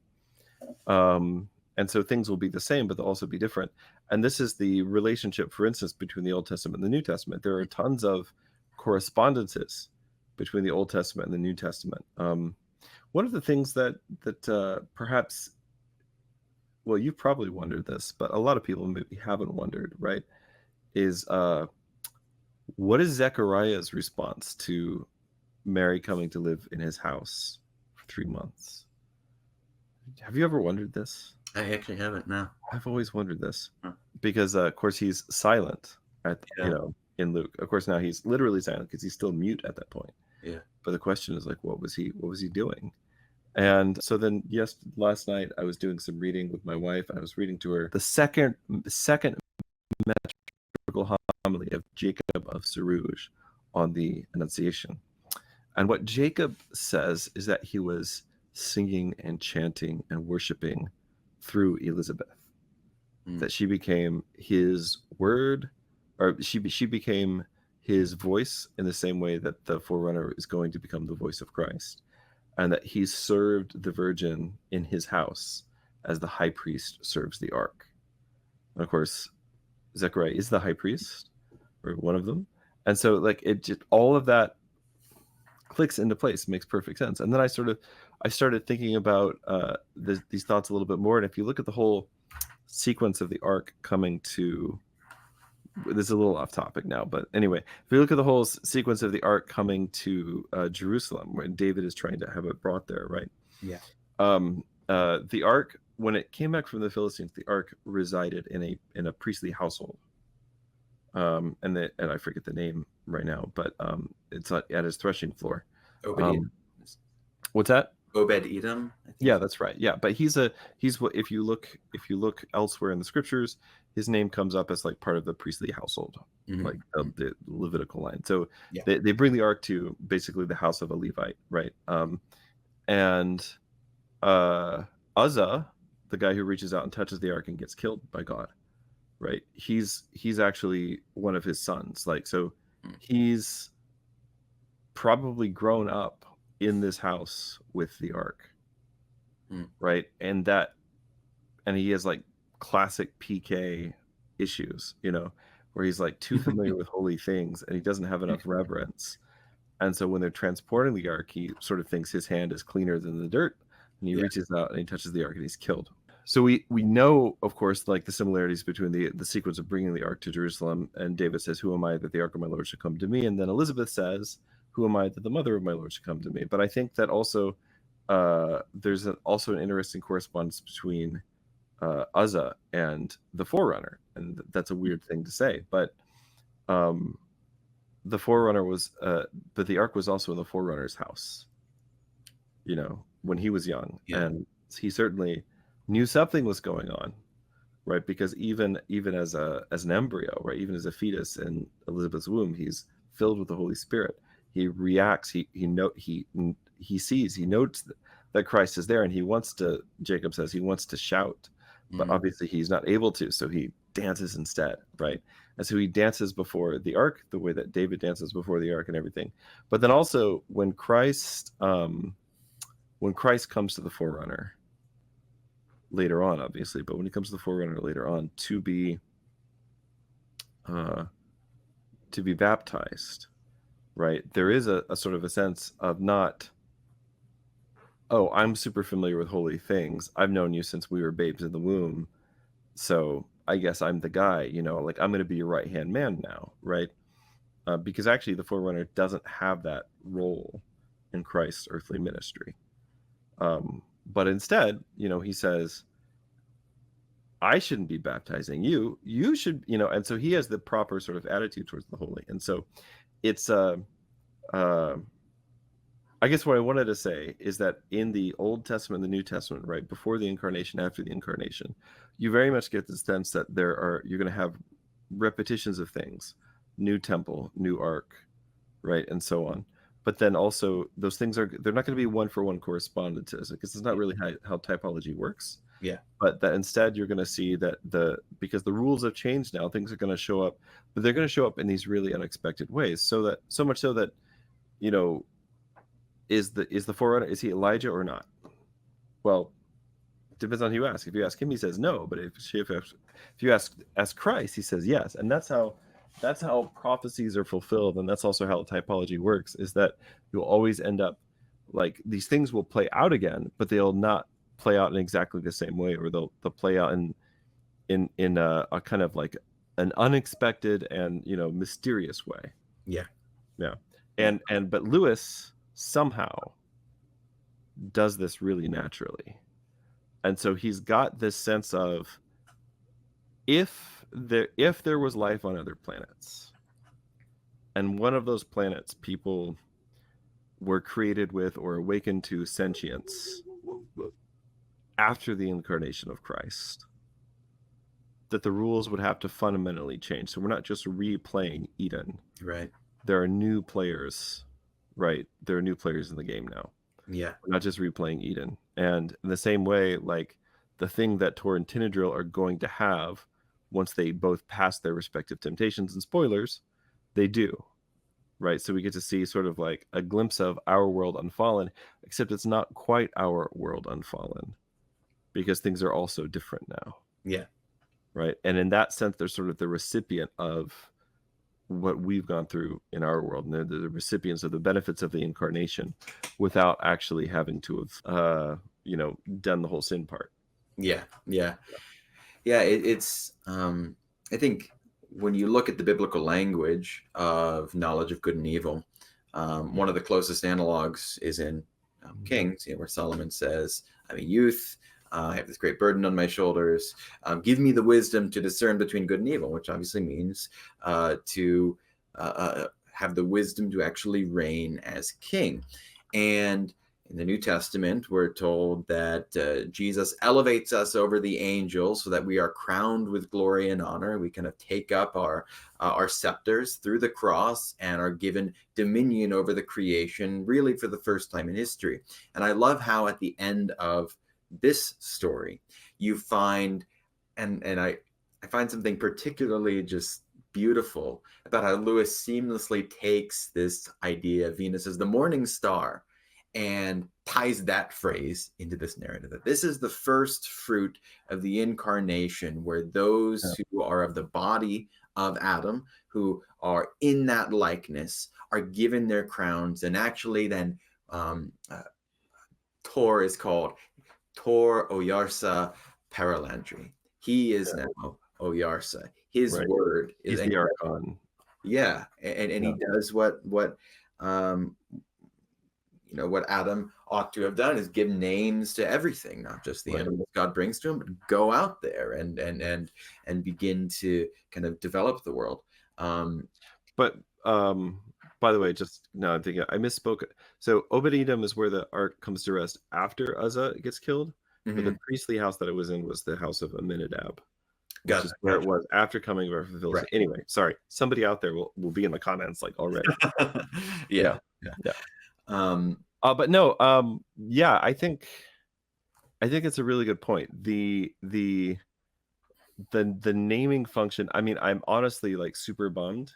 And so things will be the same, but they'll also be different. And this is the relationship, for instance, between the Old Testament and the New Testament. There are tons of correspondences between the Old Testament and the New Testament. One of the things that perhaps, well, you've probably wondered this, but a lot of people maybe haven't wondered, right? Is what is Zechariah's response to Mary coming to live in his house for 3 months? Have you ever wondered this? I actually haven't, no. I've always wondered this, Huh. because of course he's silent at Yeah. you know, in Luke. Of course now he's literally silent because he's still mute at that point. Yeah. But the question is like, what was he doing? And so then, yes, last night I was doing some reading with my wife. I was reading to her the second metrical homily of Jacob of Seruge on the Annunciation. And what Jacob says is that he was singing and chanting and worshiping through Elizabeth, that she became his word, or she became his voice in the same way that the forerunner is going to become the voice of Christ, and that he served the Virgin in his house as the high priest serves the ark. And of course, Zechariah is the high priest, or one of them, and so like it just, all of that clicks into place, makes perfect sense. And then I started thinking about these thoughts a little bit more. And if you look at the whole sequence of the ark coming to, this is a little off topic now, but anyway, if you look at the whole sequence of the ark coming to Jerusalem, where David is trying to have it brought there, right? Yeah. The ark, when it came back from the Philistines, the ark resided in a priestly household. And I forget the name right now, but it's at his threshing floor. Obed-Edom. What's that? Obed-Edom. I think. Yeah, that's right. Yeah, but he's what, if you look elsewhere in the scriptures, his name comes up as like part of the priestly household, like the Levitical line. So Yeah. they bring the ark to basically the house of a Levite, right? And Uzzah, the guy who reaches out and touches the ark and gets killed by God, right? He's actually one of his sons. Like, so he's probably grown up in this house with the ark, right? And he has like classic PK issues, you know, where he's like too familiar with holy things and he doesn't have enough reverence. And so when they're transporting the ark, he sort of thinks his hand is cleaner than the dirt, and he reaches out and he touches the ark and he's killed. So we know, of course, like the similarities between the sequence of bringing the ark to Jerusalem, and David says, "Who am I that the ark of my Lord should come to me?" And then Elizabeth says, "Who am I that the mother of my Lord should come to me?" But I think that also there's also an interesting correspondence between Uzzah and the forerunner, and that's a weird thing to say, but the forerunner was, but the ark was also in the forerunner's house, you know, when he was young, and he certainly knew something was going on, right? Because even as an embryo, right, even as a fetus in Elizabeth's womb, he's filled with the Holy Spirit. He reacts. He sees. He notes that Christ is there, and he wants to. Jacob says he wants to shout, but obviously he's not able to, so he dances instead, right? And so he dances before the ark the way that David dances before the ark and everything. But then also when Christ comes to the forerunner later on, obviously, but when he comes to the forerunner later on to be baptized, right? There is a sort of a sense of not, oh, I'm super familiar with holy things. I've known you since we were babes in the womb, so I guess I'm the guy, you know, like I'm going to be your right-hand man now, right? Because actually the forerunner doesn't have that role in Christ's earthly ministry. But instead, you know, he says, I shouldn't be baptizing you. You should, you know, and so he has the proper sort of attitude towards the holy. And so it's, I guess what I wanted to say is that in the Old Testament and the New Testament, right, before the incarnation, after the incarnation, you very much get the sense that you're going to have repetitions of things: new temple, new ark, right, and so on. But then also those things they're not going to be one for one correspondent to this, because it's not really how typology works. Yeah. But that instead you're going to see that because the rules have changed now, things are going to show up, but they're going to show up in these really unexpected ways. So much so that, you know, is the forerunner, is he Elijah or not? Well, depends on who you ask. If you ask him, he says no. But if you ask Christ, he says yes. And that's how prophecies are fulfilled, and that's also how typology works. Is that you'll always end up like these things will play out again, but they'll not play out in exactly the same way, or they'll play out in a kind of like an unexpected and, you know, mysterious way. Yeah. But Lewis somehow does this really naturally. And so he's got this sense of if there was life on other planets, and one of those planets people were created with or awakened to sentience after the incarnation of Christ, that the rules would have to fundamentally change. So we're not just replaying Eden. Right. There are new players, right? There are new players in the game now. Yeah. We're not just replaying Eden. And in the same way, like the thing that Tor and Tinadril are going to have once they both pass their respective temptations and spoilers, they do, right? So we get to see sort of like a glimpse of our world unfallen, except it's not quite our world unfallen, because things are also different now. Yeah. Right. And in that sense, they're sort of the recipient of what we've gone through in our world, and they're the recipients of the benefits of the incarnation without actually having to have done the whole sin part. It's I think when you look at the biblical language of knowledge of good and evil, one of the closest analogs is in Kings, where Solomon says, I'm a youth, I have this great burden on my shoulders. Give me the wisdom to discern between good and evil, which obviously means to have the wisdom to actually reign as king. And in the New Testament, we're told that Jesus elevates us over the angels so that we are crowned with glory and honor. We kind of take up our scepters through the cross and are given dominion over the creation, really for the first time in history. And I love how at the end of this story, you find, and I find something particularly just beautiful about how Lewis seamlessly takes this idea of Venus as the morning star and ties that phrase into this narrative, that this is the first fruit of the incarnation, where those who are of the body of Adam, who are in that likeness, are given their crowns. And actually then Tor is called Tor Oyarsa Perelandra. He is now Oyarsa. His word is the Archon. Yeah, and he does what what Adam ought to have done, is give names to everything, not just the animals God brings to him, but go out there and begin to kind of develop the world. But by the way, just now I'm thinking I misspoke. So Obed-Edom is where the ark comes to rest after Uzzah gets killed. Mm-hmm. But the priestly house that it was in was the house of Aminadab, which is where it was after coming of fulfilled. Right. Anyway, sorry, somebody out there will be in the comments like already. Yeah. But no, I think it's a really good point. The naming function. I mean, I'm honestly like super bummed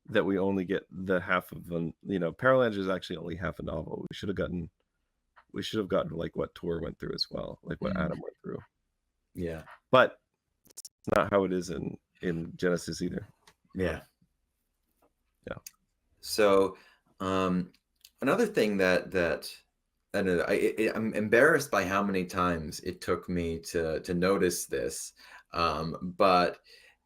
that we only get the half of them. Perelandra is actually only half a novel. We should have gotten like what Tor went through as well, like what Adam went through. Yeah, but it's not how it is in Genesis either. Yeah. So another thing that I don't know, I'm embarrassed by how many times it took me to notice this, but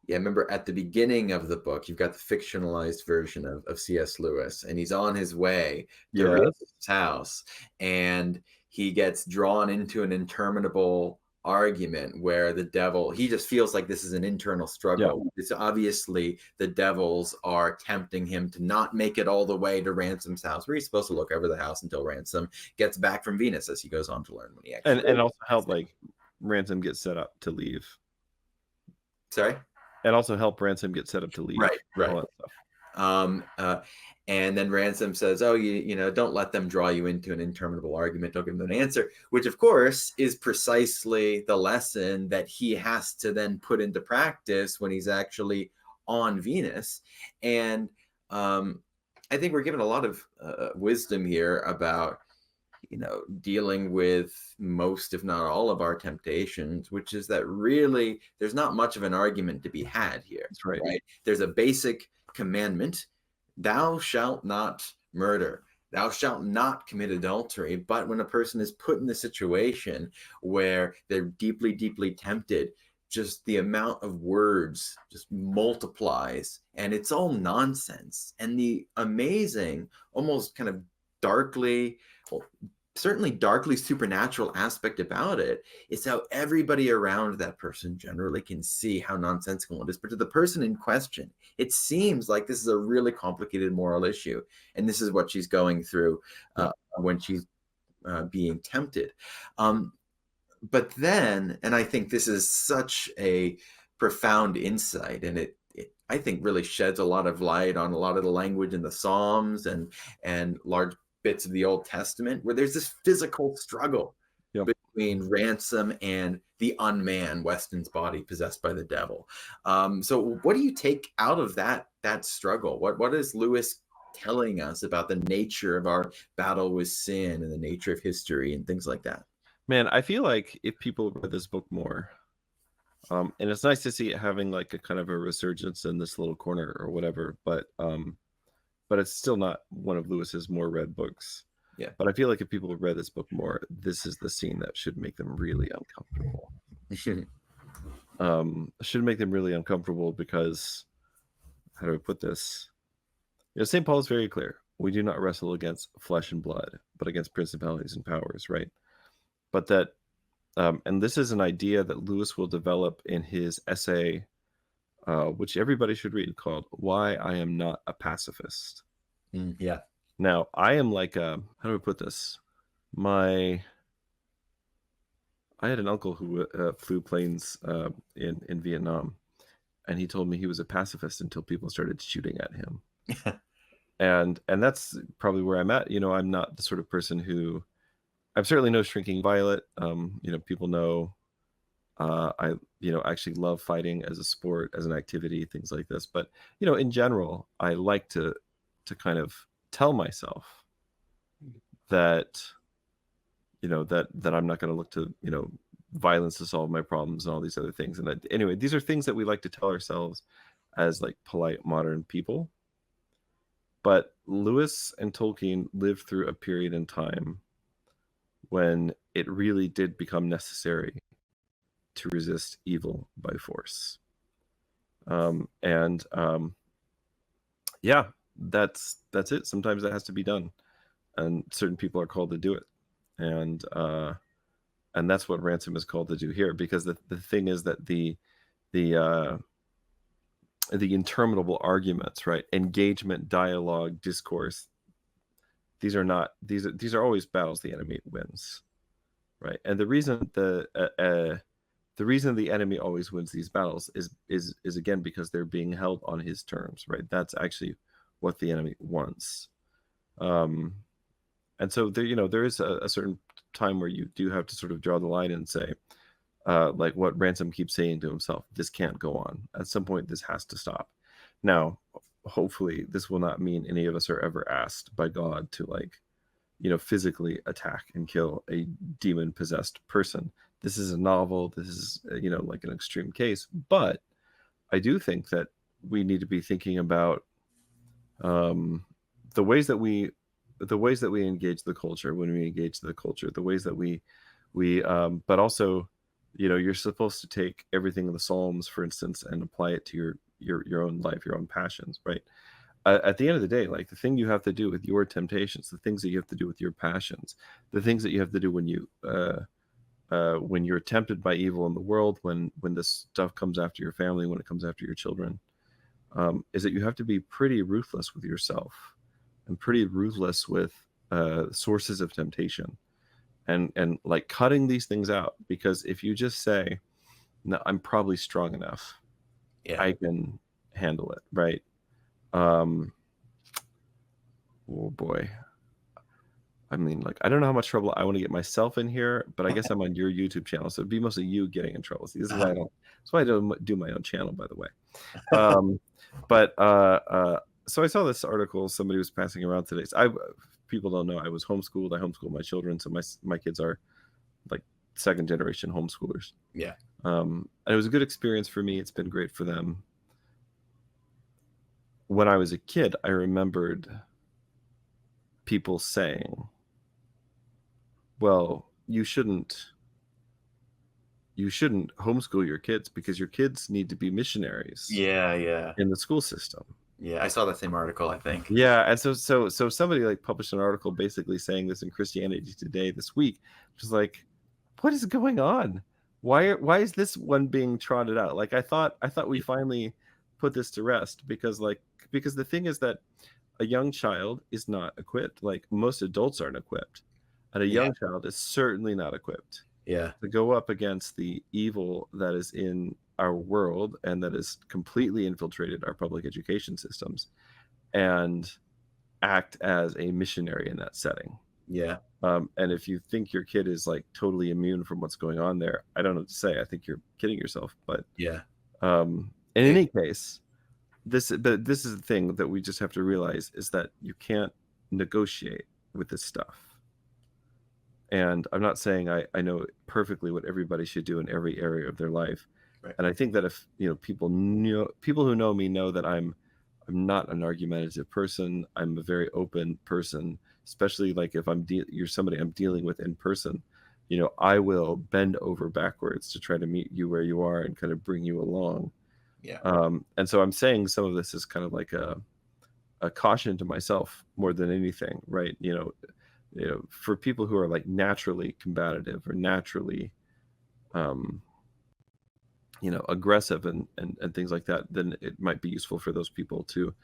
yeah, I remember at the beginning of the book, you've got the fictionalized version of C.S. Lewis, and he's on his way to Ransom's house, and he gets drawn into an interminable argument where the devil, he just feels like this is an internal struggle. Yeah. It's obviously the devils are tempting him to not make it all the way to Ransom's house, where he's supposed to look over the house until Ransom gets back from Venus, as he goes on to learn when he actually and also help like Ransom get set up to leave. Sorry? And also help Ransom get set up to leave. Right. All that Um, uh, and then Ransom says, "Oh, you know, don't let them draw you into an interminable argument. Don't give them an answer," which, of course, is precisely the lesson that he has to then put into practice when he's actually on Venus. And I think we're given a lot of wisdom here about, you know, dealing with most, if not all, of our temptations, which is that really there's not much of an argument to be had here. That's right. Right? There's a basic commandment: thou shalt not murder, thou shalt not commit adultery. But when a person is put in the situation where they're deeply, deeply tempted, just the amount of words just multiplies, and it's all nonsense. And the amazing, almost kind of darkly, well, certainly darkly supernatural aspect about it is how everybody around that person generally can see how nonsensical it is. But to the person in question, it seems like this is a really complicated moral issue. And this is what she's going through when she's being tempted. But then, and I think this is such a profound insight, and it I think really sheds a lot of light on a lot of the language in the Psalms and large bits of the Old Testament, where there's this physical struggle between Ransom and the unman, Weston's body possessed by the devil. So what do you take out of that struggle? What is Lewis telling us about the nature of our battle with sin and the nature of history and things like that? Man, I feel like if people read this book more, and it's nice to see it having like a kind of a resurgence in this little corner or whatever, but it's still not one of Lewis's more read books. Yeah. But I feel like if people read this book more, this is the scene that should make them really uncomfortable. Should make them really uncomfortable because, how do I put this? You know, St. Paul is very clear. We do not wrestle against flesh and blood, but against principalities and powers, right? But that, and this is an idea that Lewis will develop in his essay, which everybody should read, called "Why I Am Not a Pacifist." Yeah. Now, I am like, how do I put this? I had an uncle who flew planes in Vietnam, and he told me he was a pacifist until people started shooting at him. and that's probably where I'm at. You know, I'm not the sort of person who, I'm certainly no shrinking violet. You know, people know I, you know, actually love fighting as a sport, as an activity, things like this. But, you know, in general, I like to kind of tell myself that, you know, that I'm not going to look to, you know, violence to solve my problems and all these other things. And anyway, these are things that we like to tell ourselves as like polite modern people. But Lewis and Tolkien lived through a period in time when it really did become necessary to resist evil by force. Yeah, that's it. Sometimes that has to be done, and certain people are called to do it. And that's what Ransom is called to do here, because the thing is that the interminable arguments, right? Engagement, dialogue, discourse. These are always battles the enemy wins, right? And the reason the reason the enemy always wins these battles is again because they're being held on his terms, right? That's actually what the enemy wants. And so there, you know, there is a certain time where you do have to sort of draw the line and say, like what Ransom keeps saying to himself, this can't go on. At some point, this has to stop. Now, hopefully, this will not mean any of us are ever asked by God to, like, you know, physically attack and kill a demon-possessed person. This is a novel. This is, you know, like an extreme case. But I do think that we need to be thinking about the ways that we engage the culture, when we engage the culture, the ways that we but also, you know, you're supposed to take everything in the Psalms, for instance, and apply it to your own life, your own passions, right? At the end of the day, like the thing you have to do with your temptations, the things that you have to do with your passions, the things that you have to do when you're tempted by evil in the world, when this stuff comes after your family, when it comes after your children, is that you have to be pretty ruthless with yourself and pretty ruthless with sources of temptation, and like cutting these things out. Because if you just say, no, I'm probably strong enough, I can handle it, right? Oh boy. I mean, like, I don't know how much trouble I want to get myself in here, but I guess I'm on your YouTube channel, so it'd be mostly you getting in trouble. See, this is why I don't do my own channel, by the way. So I saw this article somebody was passing around today. People don't know I was homeschooled. I homeschool my children, so my kids are like second generation homeschoolers. Yeah. And it was a good experience for me. It's been great for them. When I was a kid, I remembered people saying, well, you shouldn't homeschool your kids because your kids need to be missionaries Yeah. in the school system. Yeah, I saw the same article, I think. Yeah, and so somebody like published an article basically saying this in Christianity Today this week, which is like, what is going on? Why is this one being trotted out? Like I thought we finally put this to rest because the thing is that a young child is not equipped. Like most adults aren't equipped, and a young child is certainly not equipped. Yeah. To go up against the evil that is in our world and that has completely infiltrated our public education systems and act as a missionary in that setting. Yeah. And if you think your kid is like totally immune from what's going on there, I don't know what to say. I think you're kidding yourself. But yeah. In any case, this is the thing that we just have to realize is that you can't negotiate with this stuff. And I'm not saying I know perfectly what everybody should do in every area of their life. Right. And I think that if people who know me know that I'm not an argumentative person. I'm a very open person, especially like if you're somebody I'm dealing with in person. I will bend over backwards to try to meet you where you are and kind of bring you along. Yeah. And so I'm saying some of this is kind of like a caution to myself more than anything, right? For people who are like naturally combative or naturally aggressive and things like that, then it might be useful for those people to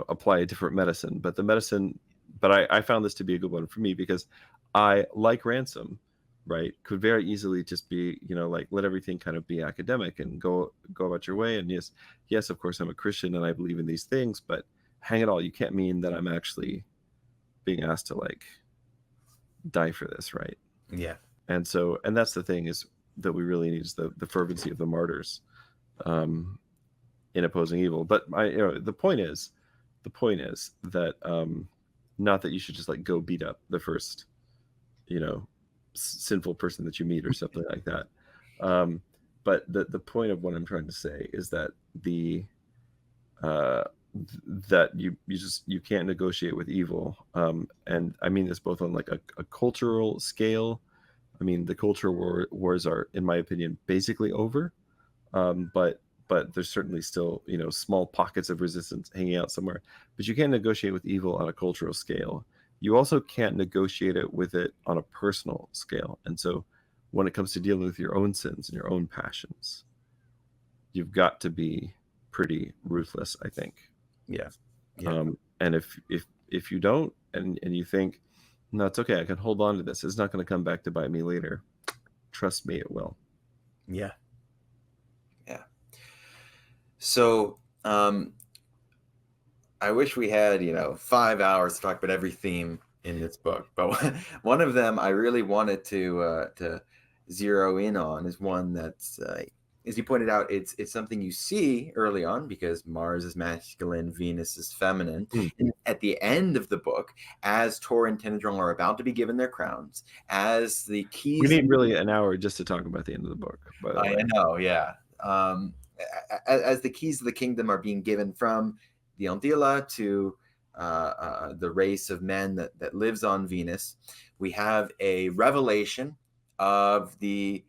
apply a different medicine. But I found this to be a good one for me because I, like Ransom, right, could very easily just be like let everything kind of be academic and go about your way. And yes, of course I'm a Christian and I believe in these things, but hang it all, you can't mean that I'm actually being asked to like die for this, right? Yeah. And that's the thing is that we really need is the fervency of the martyrs in opposing evil. But the point is that not that you should just like go beat up the first sinful person that you meet or something like that. But the point of what I'm trying to say is that that you can't negotiate with evil, and I mean this both on like a cultural scale. I mean the cultural wars are, in my opinion, basically over, but there's certainly still small pockets of resistance hanging out somewhere. But you can't negotiate with evil on a cultural scale. You also can't negotiate with it on a personal scale. And so when it comes to dealing with your own sins and your own passions, you've got to be pretty ruthless, I think. Yeah. And if you don't, and you think, no, it's okay, I can hold on to this, it's not going to come back to bite me later, trust me, it will. Yeah. So I wish we had 5 hours to talk about every theme in this book, but one of them I really wanted to zero in on is one that's as you pointed out, it's something you see early on because Mars is masculine, Venus is feminine. And at the end of the book, as Tor and Tenedron are about to be given their crowns, as the keys... We need really an hour just to talk about the end of the book, by the way. I know, yeah. As the keys of the kingdom are being given from the Ontila to the race of men that lives on Venus, we have a revelation of the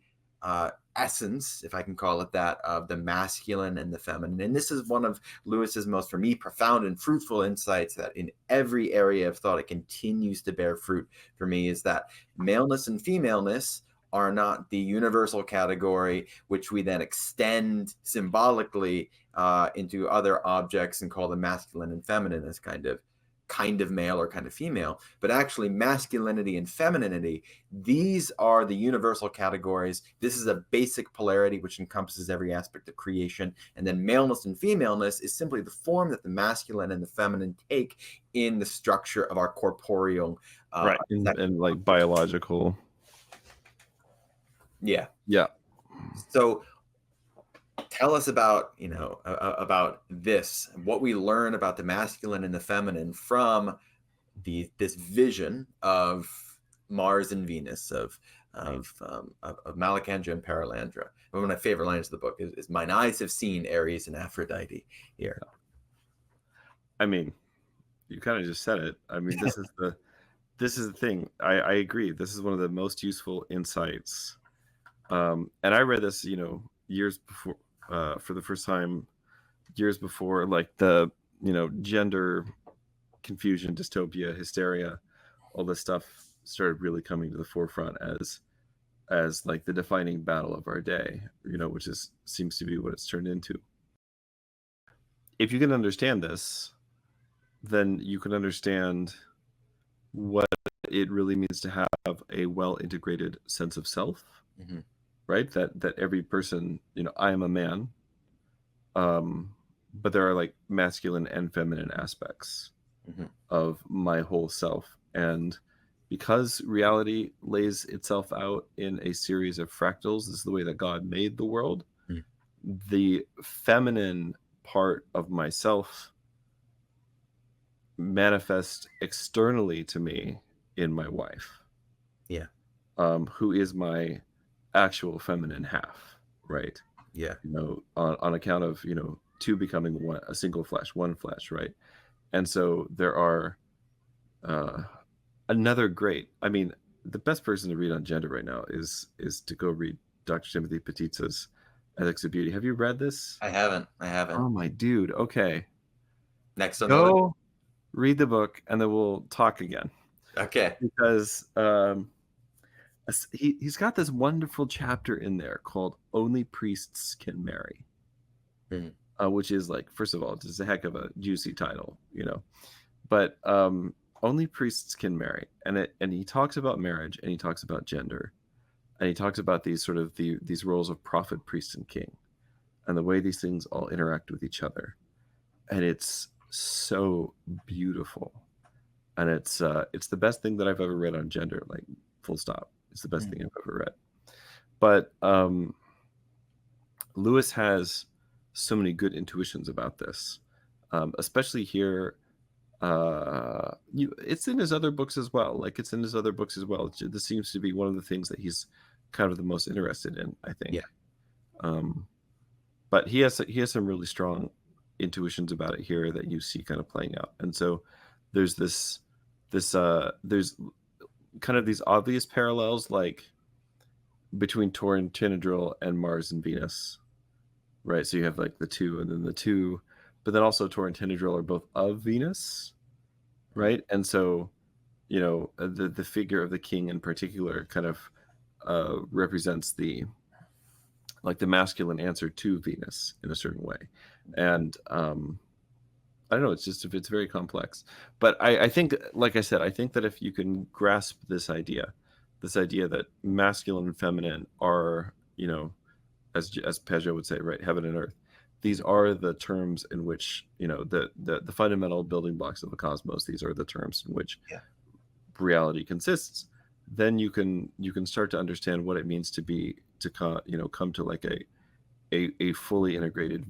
essence, if I can call it that, of the masculine and the feminine. And this is one of Lewis's most, for me, profound and fruitful insights that in every area of thought it continues to bear fruit for me, is that maleness and femaleness are not the universal category which we then extend symbolically into other objects and call them masculine and feminine as kind of kind of male or kind of female, but actually masculinity and femininity, these are the universal categories. This is a basic polarity which encompasses every aspect of creation. And then maleness and femaleness is simply the form that the masculine and the feminine take in the structure of our corporeal right, and like biological. Yeah. Yeah. So tell us about, about this, what we learn about the masculine and the feminine from this vision of Mars and Venus, of Malacandra and Perelandra. One of my favorite lines of the book is "Mine eyes have seen Ares and Aphrodite." Here, I mean, you kind of just said it. I mean, this is the thing. I agree. This is one of the most useful insights. And I read this, years before, for the first time, years before, like the, gender confusion, dystopia, hysteria, all this stuff started really coming to the forefront as like the defining battle of our day, which seems to be what it's turned into. If you can understand this, then you can understand what it really means to have a well-integrated sense of self, right? That every person, I am a man, but there are like masculine and feminine aspects of my whole self. And because reality lays itself out in a series of fractals, this is the way that God made the world, the feminine part of myself manifests externally to me in my wife. Yeah. Who is my actual feminine half, right? Yeah. On account of, two becoming one, a single flesh, one flesh, right? And so there are another great, the best person to read on gender right now is to go read Dr. Timothy Petitsa's Ethics of Beauty. Have you read this? I haven't. Oh my dude. Okay. Next on go read the book and then we'll talk again. Okay. Because he's got this wonderful chapter in there called Only Priests Can Marry. Which is like, first of all, just a heck of a juicy title, but only priests can marry. And he talks about marriage, and he talks about gender, and he talks about these sort of these roles of prophet, priest, and king, and the way these things all interact with each other. And it's so beautiful. And it's the best thing that I've ever read on gender, like full stop. It's the best thing I've ever read. But Lewis has so many good intuitions about this, especially here. It's in his other books as well. This seems to be one of the things that he's kind of the most interested in, I think. Yeah. But he has some really strong intuitions about it here that you see kind of playing out. And so there's there's kind of these obvious parallels, like between Taurine, Tinadril, and Mars and Venus. Right, so you have like the two, and then the two, but then also Taurine and Tinadril are both of Venus, right? And so, the figure of the king in particular kind of represents the masculine answer to Venus in a certain way, and I don't know. It's very complex, but I think, like I said, I think that if you can grasp this idea that masculine and feminine are, as Peugeot would say, right, heaven and earth. These are the terms in which, the fundamental building blocks of the cosmos. These are the terms in which reality consists. Then you can start to understand what it means to come to like a fully integrated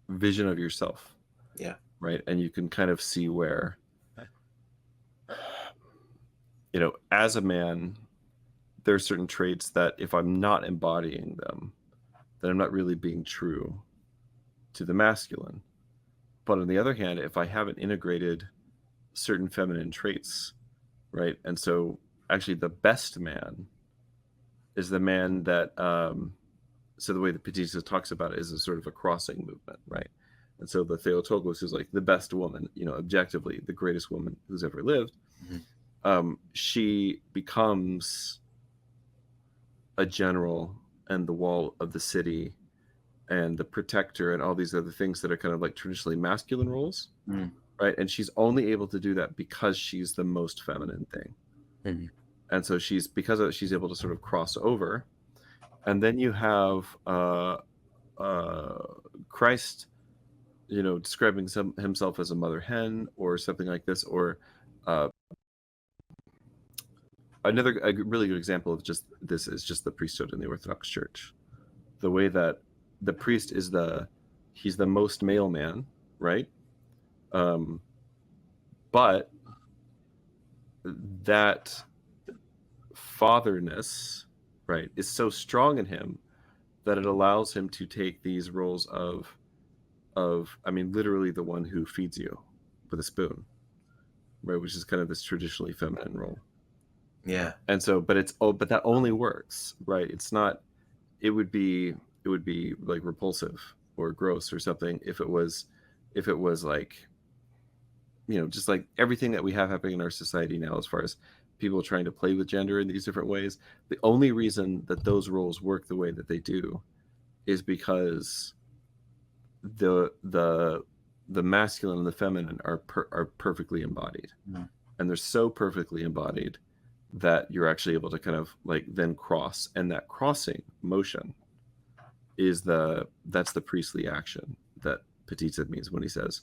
vision of yourself. Yeah. Right, and you can kind of see where, as a man, there are certain traits that if I'm not embodying them, then I'm not really being true to the masculine. But on the other hand, if I haven't integrated certain feminine traits, right? And so actually the best man is the man that, so the way that Petitsa talks about it is a sort of a crossing movement, right? And so the Theotokos is like the best woman, objectively the greatest woman who's ever lived. She becomes a general and the wall of the city and the protector and all these other things that are kind of like traditionally masculine roles, Mm. right? And she's only able to do that because she's the most feminine thing. Mhm. And so because of it, she's able to sort of cross over. And then you have Christ, describing himself as a mother hen or something like this, or a really good example of just this is just the priesthood in the Orthodox Church. The way that the priest is he's the most male man, right? But that fatherness, right, is so strong in him that it allows him to take these roles of I mean, literally the one who feeds you with a spoon, right, which is kind of this traditionally feminine role. Yeah. And so, but that only works, right? It's not. It would be like repulsive or gross or something if it was like, just like everything that we have happening in our society now, as far as people trying to play with gender in these different ways. The only reason that those roles work the way that they do is because the masculine and the feminine are perfectly embodied. Mm. And they're so perfectly embodied that you're actually able to kind of like then cross, and that crossing motion is that's the priestly action that Petitza means when he says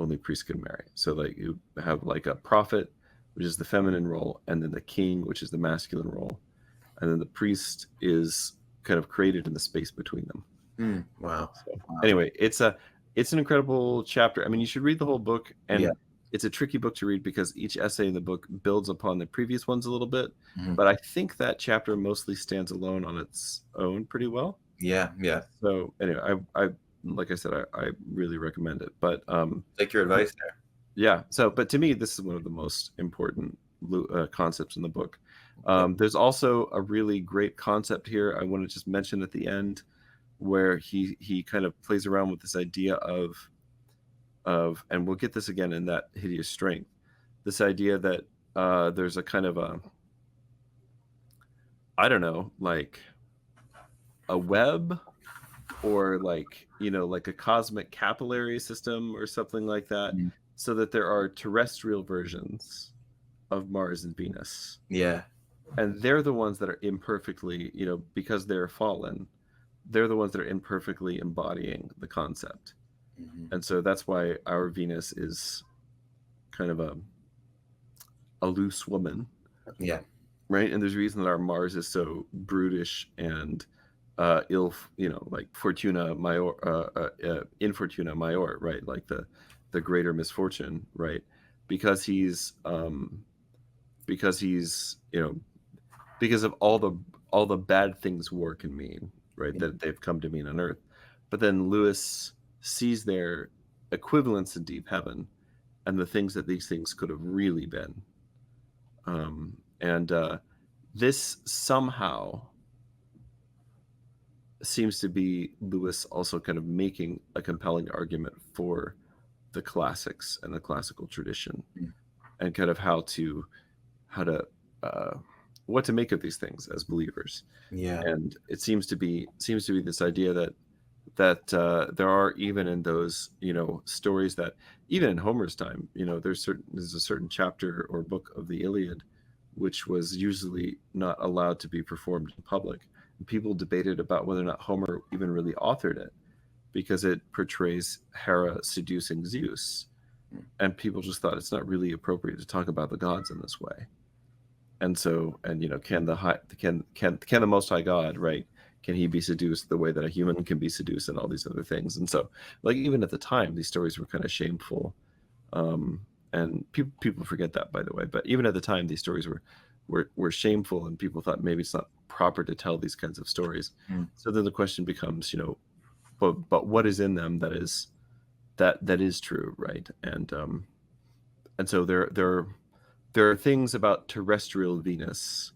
only priests can marry. So like you have like a prophet, which is the feminine role, and then the king, which is the masculine role, and then the priest is kind of created in the space between them. Wow. So, anyway, it's an incredible chapter. I mean, you should read the whole book, and it's a tricky book to read because each essay in the book builds upon the previous ones a little bit. Mhm. But I think that chapter mostly stands alone on its own pretty well. Yeah. So anyway, I like I said, I really recommend it. But take your advice there. Yeah. So, but to me, this is one of the most important concepts in the book. There's also a really great concept here I want to just mention at the end, where he kind of plays around with this idea of, and we'll get this again in that hideous strength, this idea that there's a kind of I don't know, like a web, or like, like a cosmic capillary system or something like that, so that there are terrestrial versions of Mars and Venus. Yeah. And they're the ones that are imperfectly, because they're fallen, they're the ones that are imperfectly embodying the concept. Mm-hmm. And so that's why our Venus is kind of a loose woman. Yeah. Right. And there's a reason that our Mars is so brutish and ill, like fortuna major, infortuna major, right? Like the greater misfortune, right? Because he's because of all the bad things war can mean, right? That they've come to mean on Earth. But then Lewis sees their equivalents in deep heaven and the things that these things could have really been. And this somehow seems to be Lewis also kind of making a compelling argument for the classics and the classical tradition, and kind of what to make of these things as believers. Yeah. And it seems to be this idea that there are, even in those stories, that even in Homer's time, there's a certain chapter or book of the Iliad which was usually not allowed to be performed in public. And people debated about whether or not Homer even really authored it, because it portrays Hera seducing Zeus, and people just thought it's not really appropriate to talk about the gods in this way. And so, and can the Most High God, right? Can he be seduced the way that a human can be seduced, and all these other things? And so, like, even at the time, these stories were kind of shameful, and people forget that, by the way. But even at the time, these stories were shameful, and people thought maybe it's not proper to tell these kinds of stories. So then the question becomes, but what is in them that is true, right? And so there are things about terrestrial Venus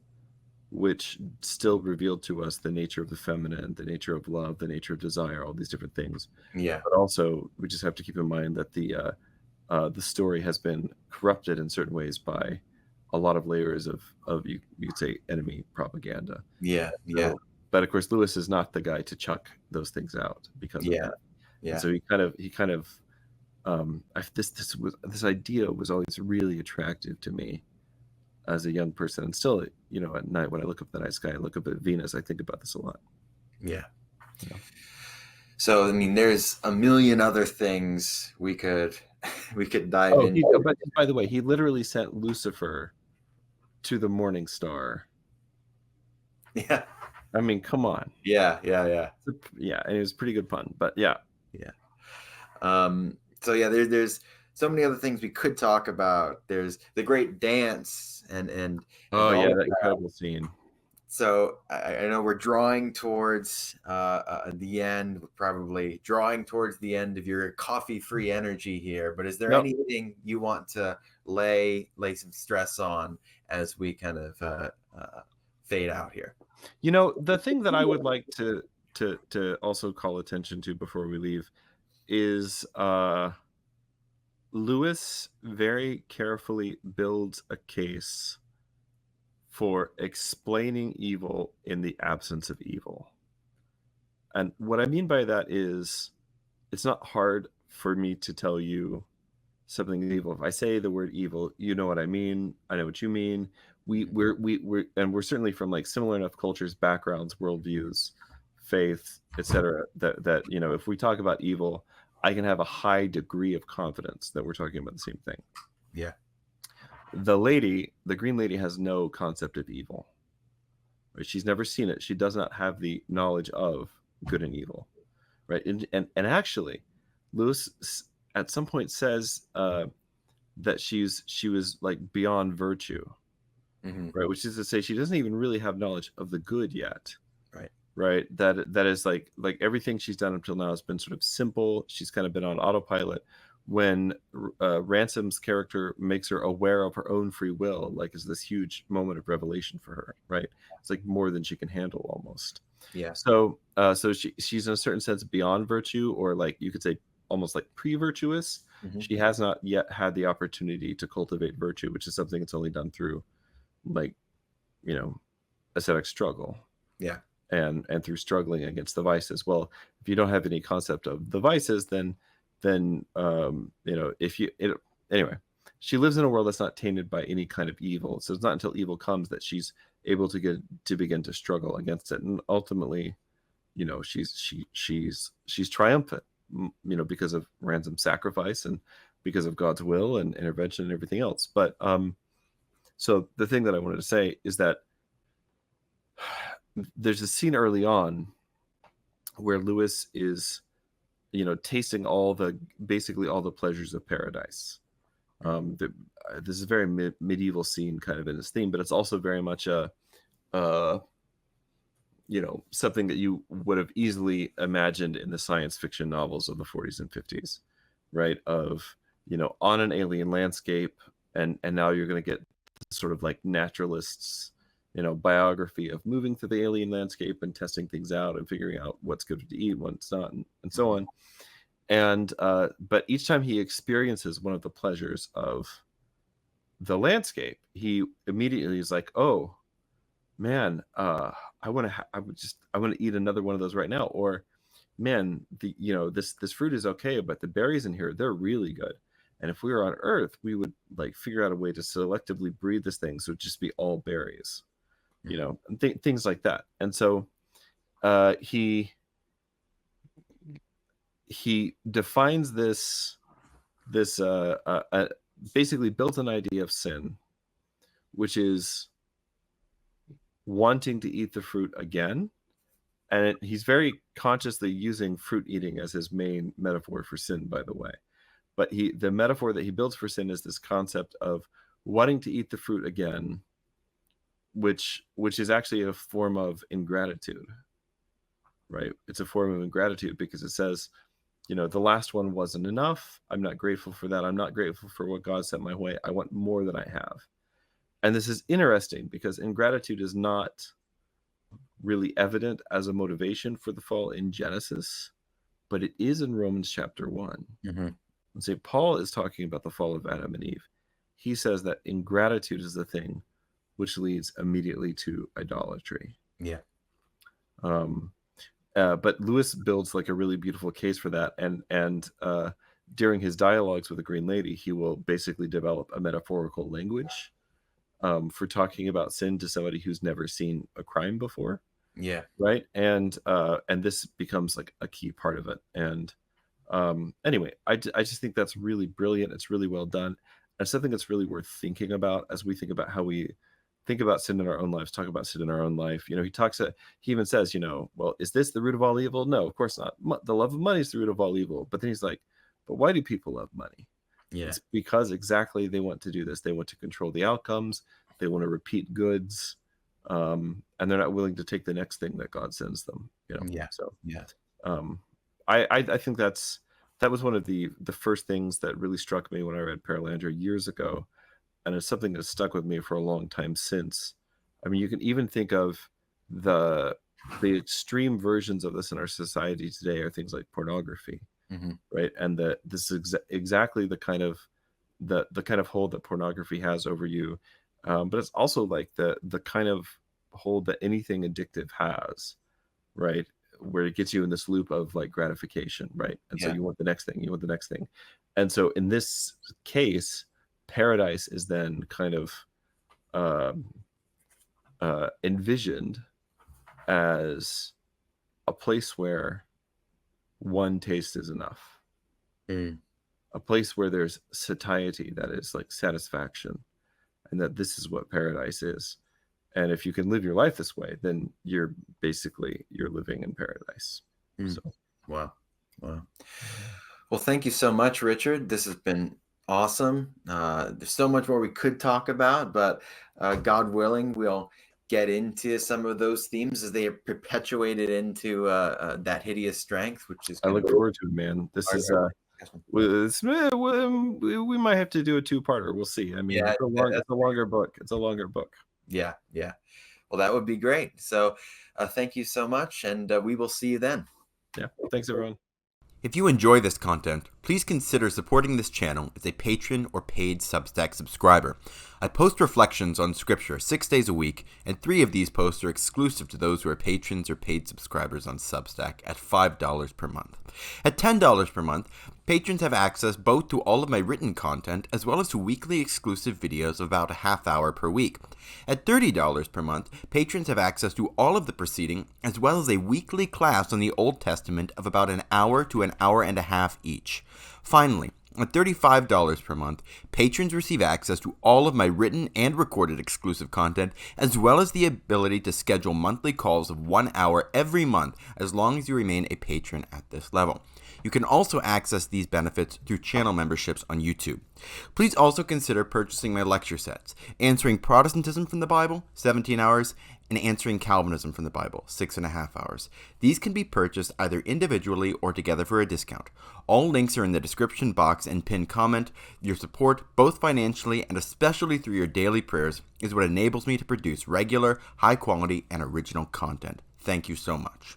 which still reveal to us the nature of the feminine, the nature of love, the nature of desire, all these different things. Yeah. But also, we just have to keep in mind that the story has been corrupted in certain ways by a lot of layers of you could say enemy propaganda. Yeah. So, but of course Lewis is not the guy to chuck those things out because of that. And so he kind of this idea was always really attractive to me as a young person, and still, you know, at night when I look up the night sky, I look up at Venus, I think about this a lot. Yeah. Yeah. So I mean, there's a million other things we could dive into. But by the way, he literally sent Lucifer to the morning star. Yeah. I mean, come on. Yeah, and it was a pretty good pun, but yeah. So yeah, there's so many other things we could talk about. There's the great dance and that incredible scene. So I know we're drawing towards the end, probably drawing towards the end of your coffee-free energy here. But is there anything you want to lay some stress on as we kind of fade out here? You know, the thing that I would like to also call attention to before we leave is Lewis very carefully builds a case for explaining evil in the absence of evil. And what I mean by that is it's not hard for me to tell you something is evil. If I say the word evil, you know what I mean. I know what you mean. We're certainly from like similar enough cultures, backgrounds, worldviews, faith, etc. That you know, if we talk about evil, I can have a high degree of confidence that we're talking about the same thing. Yeah. The green lady, has no concept of evil. Right? She's never seen it. She does not have the knowledge of good and evil. Right? And actually, Lewis at some point says that she was like beyond virtue. Mm-hmm. Right? Which is to say, she doesn't even really have knowledge of the good yet. Right. That is like everything she's done up till now has been sort of simple. She's kind of been on autopilot. When Ransom's character makes her aware of her own free will, like, is this huge moment of revelation for her, right? It's like more than she can handle almost. Yeah. So she's in a certain sense beyond virtue, or like you could say almost like pre-virtuous. Mm-hmm. She has not yet had the opportunity to cultivate virtue, which is something that's only done through, like, you know, ascetic struggle. Yeah. And through struggling against the vices. Well, if you don't have any concept of the vices, then you know, anyway, she lives in a world that's not tainted by any kind of evil. So it's not until evil comes that she's able to begin to struggle against it, and ultimately, you know, she's triumphant, you know, because of Ransom's sacrifice and because of God's will and intervention and everything else. But so the thing that I wanted to say is that there's a scene early on where Lewis is, you know, tasting basically all the pleasures of paradise. This is a very medieval scene kind of in its theme, but it's also very much a you know, something that you would have easily imagined in the science fiction novels of the 40s and 50s, right? Of, you know, on an alien landscape, and now you're going to get sort of like naturalists, you know, biography of moving through the alien landscape and testing things out and figuring out what's good to eat, what's not, and so on. And but each time he experiences one of the pleasures of the landscape, he immediately is like, oh man, I want to eat another one of those right now. Or, man, this fruit is okay, but the berries in here, they're really good. And if we were on Earth, we would like figure out a way to selectively breed this thing so it'd just be all berries, you know, and things like that. And so he defines this basically built an idea of sin, which is wanting to eat the fruit again. And he's very consciously using fruit eating as his main metaphor for sin, by the way. But the metaphor that he builds for sin is this concept of wanting to eat the fruit again, which is actually a form of ingratitude, right? It's a form of ingratitude because it says, you know, the last one wasn't enough. I'm not grateful for that. I'm not grateful for what God sent my way. I want more than I have. And this is interesting because ingratitude is not really evident as a motivation for the fall in Genesis, but it is in Romans chapter 1. Mm-hmm. When St. Paul is talking about the fall of Adam and Eve, he says that ingratitude is the thing which leads immediately to idolatry. Yeah. But Lewis builds like a really beautiful case for that, and during his dialogues with the Green Lady, he will basically develop a metaphorical language for talking about sin to somebody who's never seen a crime before. Yeah. Right. And this becomes like a key part of it. And anyway, I just think that's really brilliant. It's really well done. And something that's really worth thinking about as we think about how we think about sin in our own lives, talk about sin in our own life. You know, he even says, you know, well, is this the root of all evil? No, of course not. The love of money is the root of all evil. But then he's like, but why do people love money? Yeah. It's because exactly they want to do this. They want to control the outcomes. They want to repeat goods. And they're not willing to take the next thing that God sends them. You know. Yeah. So Yeah. I think that was one of the first things that really struck me when I read Perelandra years ago, and it's something that's stuck with me for a long time since. I mean, you can even think of the extreme versions of this in our society today are things like pornography, right? And this is exactly the kind of hold that pornography has over you, but it's also like the kind of hold that anything addictive has, right? Where it gets you in this loop of like gratification, right? And so you want the next thing, and so in this case, paradise is then kind of envisioned as a place where one taste is enough, a place where there's satiety, that is like satisfaction, and that this is what paradise is. And if you can live your life this way, then you're living in paradise. So. Wow. Well, thank you so much, Richard. This has been awesome. There's so much more we could talk about, but God willing, we'll get into some of those themes as they are perpetuated into that hideous strength, which is. I look forward to it, man. This is. We might have to do a two-parter. We'll see. I mean, it's a longer book. Yeah. Well, that would be great. So thank you so much, and we will see you then. Yeah. Thanks, everyone. If you enjoy this content, please consider supporting this channel as a patron or paid Substack subscriber. I post reflections on Scripture 6 days a week, and 3 of these posts are exclusive to those who are patrons or paid subscribers on Substack at $5 per month. At $10 per month, patrons have access both to all of my written content as well as to weekly exclusive videos of about a half hour per week. At $30 per month, patrons have access to all of the preceding as well as a weekly class on the Old Testament of about an hour to an hour and a half each. Finally, at $35 per month, patrons receive access to all of my written and recorded exclusive content, as well as the ability to schedule monthly calls of 1 hour every month, as long as you remain a patron at this level. You can also access these benefits through channel memberships on YouTube. Please also consider purchasing my lecture sets, Answering Protestantism from the Bible, 17 hours, and Answering Calvinism from the Bible, 6.5 hours. These can be purchased either individually or together for a discount. All links are in the description box and pinned comment. Your support, both financially and especially through your daily prayers, is what enables me to produce regular, high quality, and original content. Thank you so much.